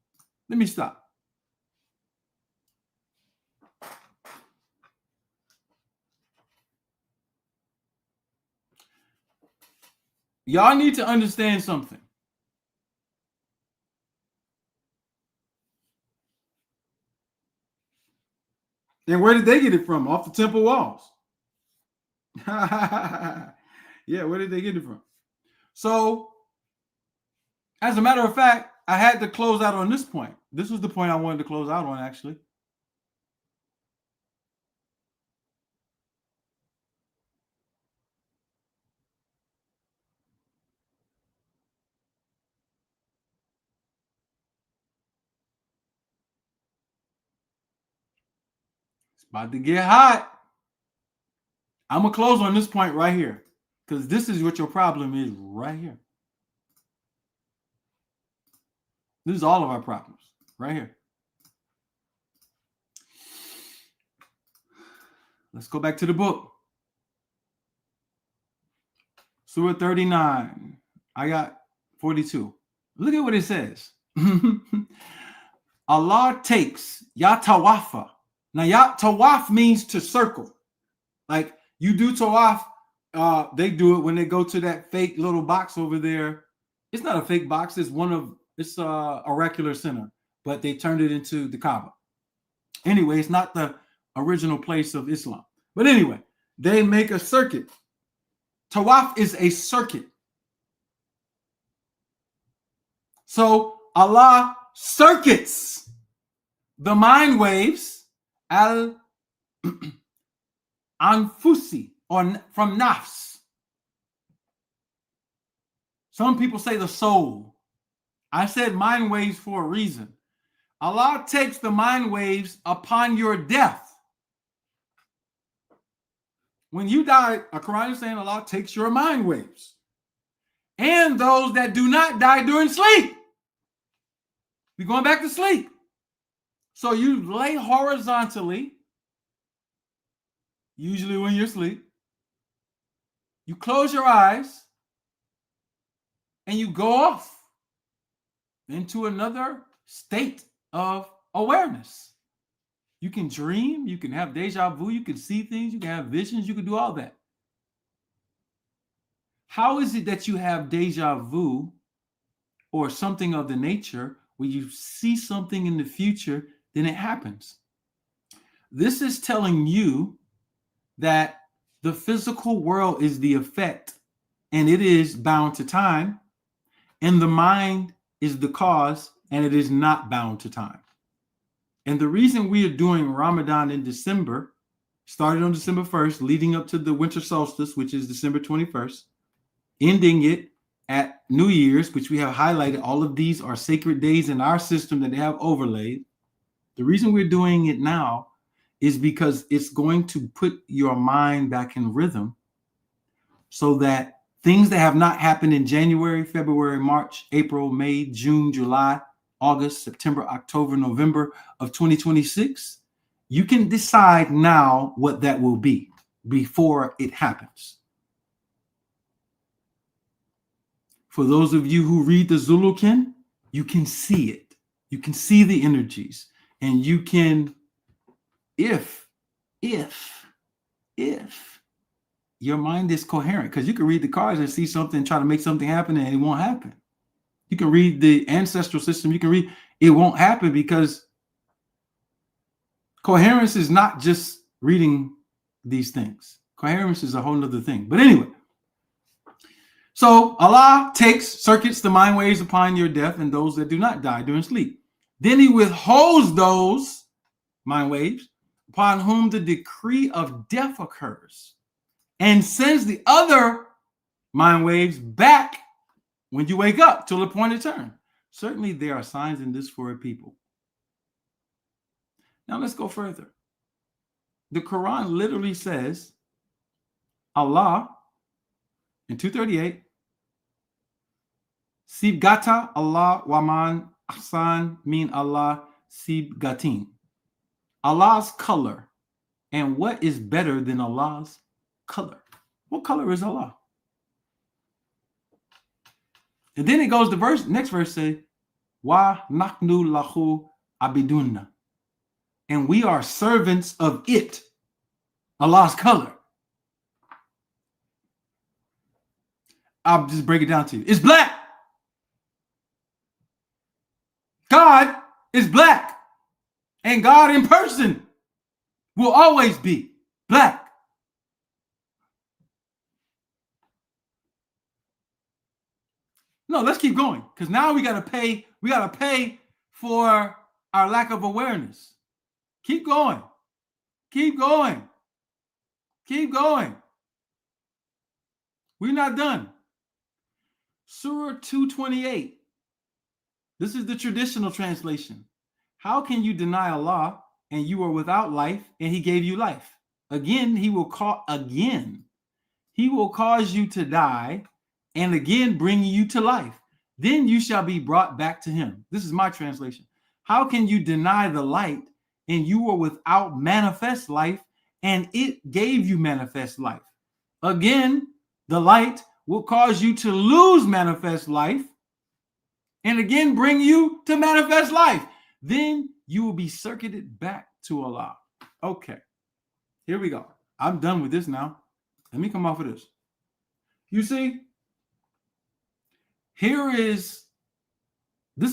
Let me stop. Y'all need to understand something. And where did they get it from? Off the temple walls. Yeah, where did they get it from? So, as a matter of fact, I had to close out on this point. This was the point I wanted to close out on, actually. It's about to get hot. I'm going to close on this point right here because this is what your problem is right here. This is all of our problems right here. Let's go back to the book. Surah 39. I got 42. Look at what it says. Allah takes Yatawafa. Now, Yatawaf means to circle. Like you do tawaf They do it when they go to that fake little box over there. It's not a fake box. It's oracular center, but they turned it into the Kaaba. Anyway, it's not the original place of Islam. But anyway, they make a circuit. Tawaf is a circuit. So Allah circuits the mind waves al anfusi, or from nafs. Some people say the soul. I said mind waves for a reason. Allah takes the mind waves upon your death. When you die, a Quran is saying Allah takes your mind waves. And those that do not die during sleep. You're going back to sleep. So you lay horizontally, usually when you're asleep. You close your eyes and you go off into another state of awareness. You can dream, you can have deja vu, you can see things, you can have visions, you can do all that. How is it that you have deja vu or something of the nature where you see something in the future, then it happens? This is telling you that the physical world is the effect and it is bound to time, and the mind is the cause and it is not bound to time. And the reason we are doing Ramadan in December, started on December 1st, leading up to the winter solstice, which is December 21st, ending it at New Year's, which we have highlighted. All of these are sacred days in our system that they have overlaid. The reason we're doing it now is because it's going to put your mind back in rhythm so that things that have not happened in January, February, March, April, May, June, July, August, September, October, November of 2026, you can decide now what that will be before it happens. For those of you who read the Zulukin, you can see it. You can see the energies, and you can, if your mind is coherent, because you can read the cards and see something, try to make something happen, and it won't happen. You can read the ancestral system, you can read, it won't happen, because coherence is not just reading these things. Coherence is a whole other thing. But anyway, so Allah circuits the mind waves upon your death and those that do not die during sleep. Then he withholds those mind waves upon whom the decree of death occurs and sends the other mind waves back when you wake up till the appointed time. Certainly there are signs in this for a people. Now let's go further. The Quran literally says, Allah, in 238, Sibgata Allah waman ahsan min Allah sibgatin. Allah's color. And what is better than Allah's color? What color is Allah? And then it goes to next verse say, Wa naknu lahu abidunna. And we are servants of it, Allah's color. I'll just break it down to you. It's black. God is black. And God in person will always be black. No, let's keep going, because now we gotta pay for our lack of awareness. Keep going. Keep going. Keep going. We're not done. Surah 228. This is the traditional translation. How can you deny Allah and you are without life and he gave you life? Again, he will cause you to die and again bring you to life. Then you shall be brought back to him. This is my translation. How can you deny the light and you were without manifest life and it gave you manifest life? Again, the light will cause you to lose manifest life and again bring you to manifest life. Then you will be circuited back to Allah. Okay, here we go. I'm done with this now. Let me come off of this. You see, this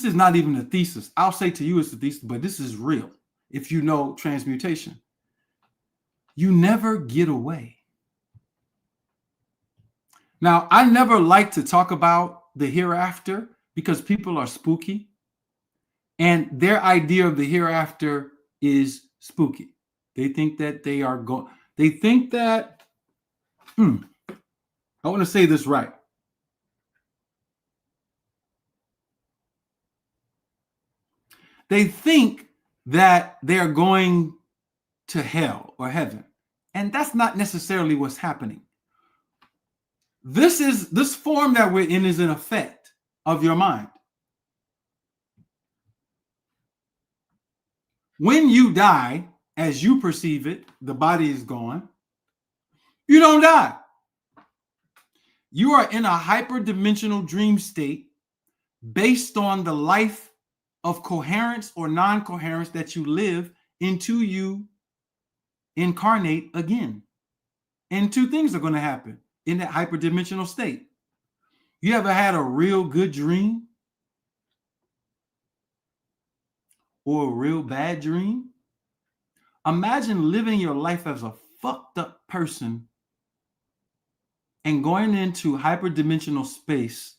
is not even a thesis. I'll say to you it's a thesis, but this is real. If you know transmutation, you never get away. Now, I never like to talk about the hereafter because people are spooky and their idea of the hereafter is spooky. They think that they think that, I want to say this right. They think that they're going to hell or heaven. And that's not necessarily what's happening. This form that we're in is an effect of your mind. When you die, as you perceive it, the body is gone. You don't die. You are in a hyperdimensional dream state based on the life of coherence or non-coherence that you live into you incarnate again. And two things are going to happen in that hyperdimensional state. You ever had a real good dream or a real bad dream? Imagine living your life as a fucked up person and going into hyperdimensional space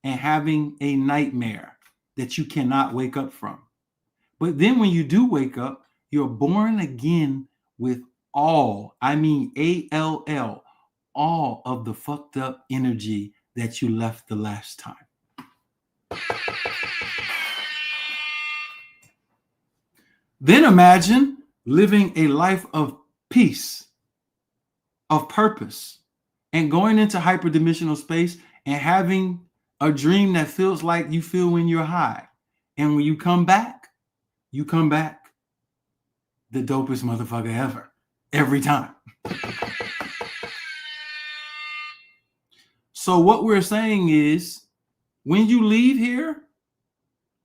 and having a nightmare that you cannot wake up from. But then when you do wake up, you're born again with all, I mean ALL, all of the fucked up energy that you left the last time. Then imagine living a life of peace, of purpose, and going into hyperdimensional space and having a dream that feels like you feel when you're high. And when you come back the dopest motherfucker ever, every time. So what we're saying is, when you leave here,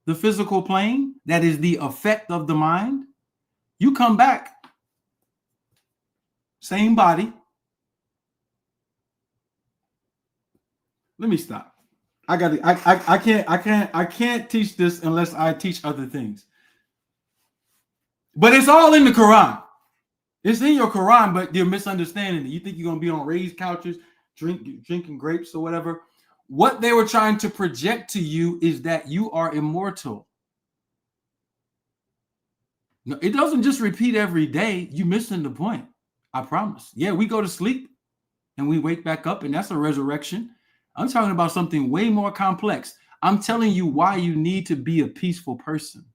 the physical plane, that is the effect of the mind, you come back, same body. Let me stop. I can't teach this unless I teach other things. But it's all in the Quran. It's in your Quran, but you're misunderstanding it. You think you're gonna be on raised couches, drinking grapes or whatever. What they were trying to project to you is that you are immortal. No, it doesn't just repeat every day. You're missing the point. I promise. Yeah, we go to sleep and we wake back up, and that's a resurrection. I'm talking about something way more complex. I'm telling you why you need to be a peaceful person.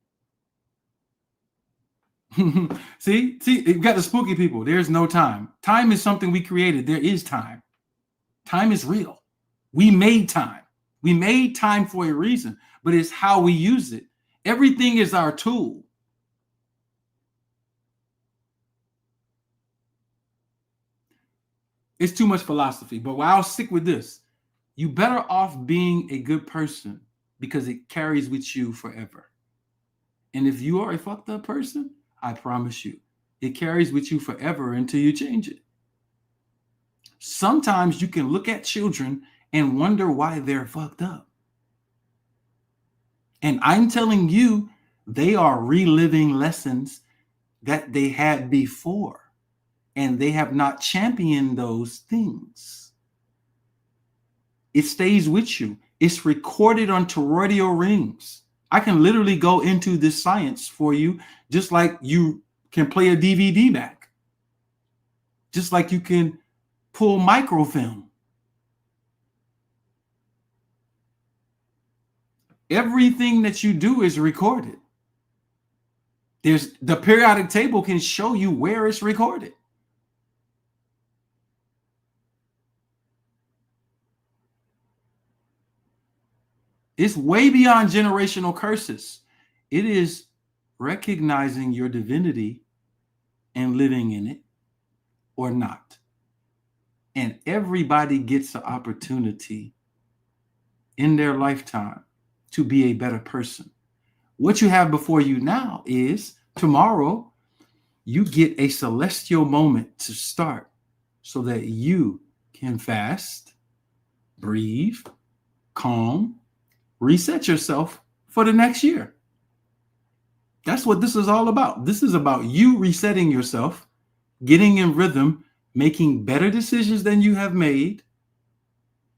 See, you got the spooky people. There's no time. Time is something we created. There is time. Time is real. We made time. We made time for a reason, but it's how we use it. Everything is our tool. It's too much philosophy, but I'll stick with this. You better off being a good person because it carries with you forever. And if you are a fucked up person, I promise you, it carries with you forever until you change it. Sometimes you can look at children and wonder why they're fucked up. And I'm telling you, they are reliving lessons that they had before, and they have not championed those things. It stays with you. It's recorded on toroidal rings. I can literally go into this science for you, just like you can play a DVD back, just like you can pull microfilm. Everything that you do is recorded. The periodic table can show you where it's recorded. It's way beyond generational curses. It is recognizing your divinity and living in it or not. And everybody gets the opportunity in their lifetime to be a better person. What you have before you now is tomorrow you get a celestial moment to start so that you can fast, breathe, calm, reset yourself for the next year. That's what this is all about. This is about you resetting yourself, getting in rhythm, making better decisions than you have made,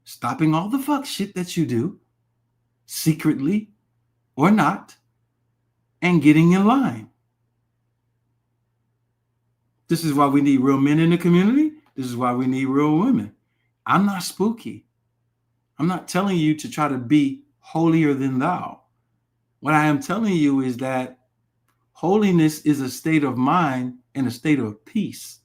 stopping all the fuck shit that you do, secretly or not, and getting in line. This is why we need real men in the community. This is why we need real women. I'm not spooky. I'm not telling you to try to be holier than thou. What I am telling you is that holiness is a state of mind and a state of peace.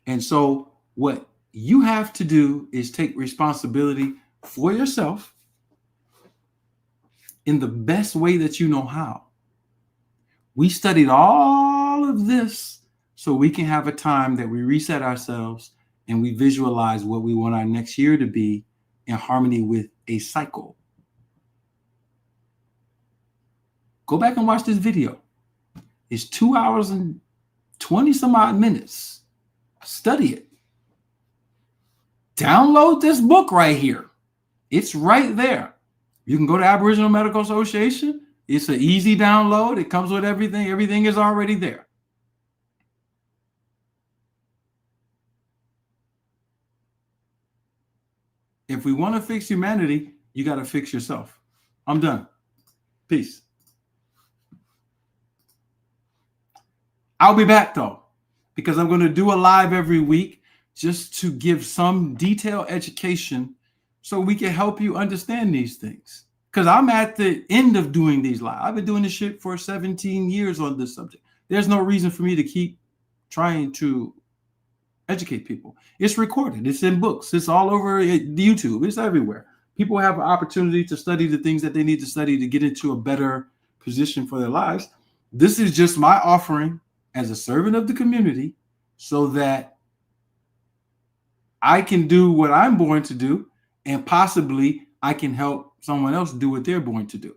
And so what you have to do is take responsibility for yourself in the best way that you know how. We studied all of this so we can have a time that we reset ourselves and we visualize what we want our next year to be in harmony with a cycle. Go back and watch this video. It's 2 hours and 20 some odd minutes. Study it. Download this book right here. It's right there. You can go to Aboriginal Medical Association. It's an easy download. It comes with everything. Everything is already there. If we want to fix humanity, you got to fix yourself. I'm done. Peace. I'll be back though, because I'm going to do a live every week just to give some detailed education so we can help you understand these things. Because I'm at the end of doing these live. I've been doing this shit for 17 years on this subject. There's no reason for me to keep trying to educate people. It's recorded. It's in books. It's all over YouTube. It's everywhere. People have an opportunity to study the things that they need to study to get into a better position for their lives. This is just my offering as a servant of the community so that I can do what I'm born to do, and possibly I can help someone else do what they're born to do.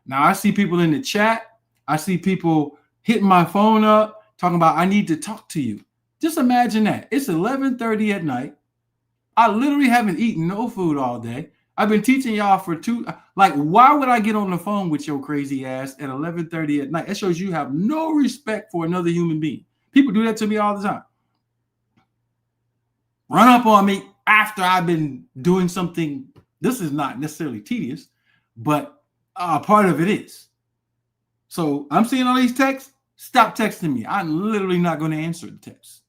Now, I see people in the chat. I see people hitting my phone up, talking about, I need to talk to you. Just imagine that. It's 11:30 at night. I literally haven't eaten no food all day. I've been teaching y'all for why would I get on the phone with your crazy ass at 11:30 at night? That shows you have no respect for another human being. People do that to me all the time. Run up on me after I've been doing something. This is not necessarily tedious, but part of it is. So I'm seeing all these texts. Stop texting me. I'm literally not going to answer the text.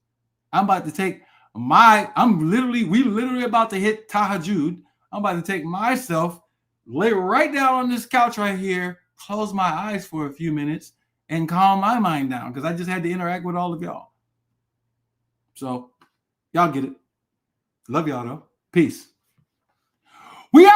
I'm about to take we literally about to hit tahajjud. I'm about to take myself, lay right down on this couch right here, close my eyes for a few minutes, and calm my mind down because I just had to interact with all of y'all. So y'all get it. Love y'all though. Peace. We out.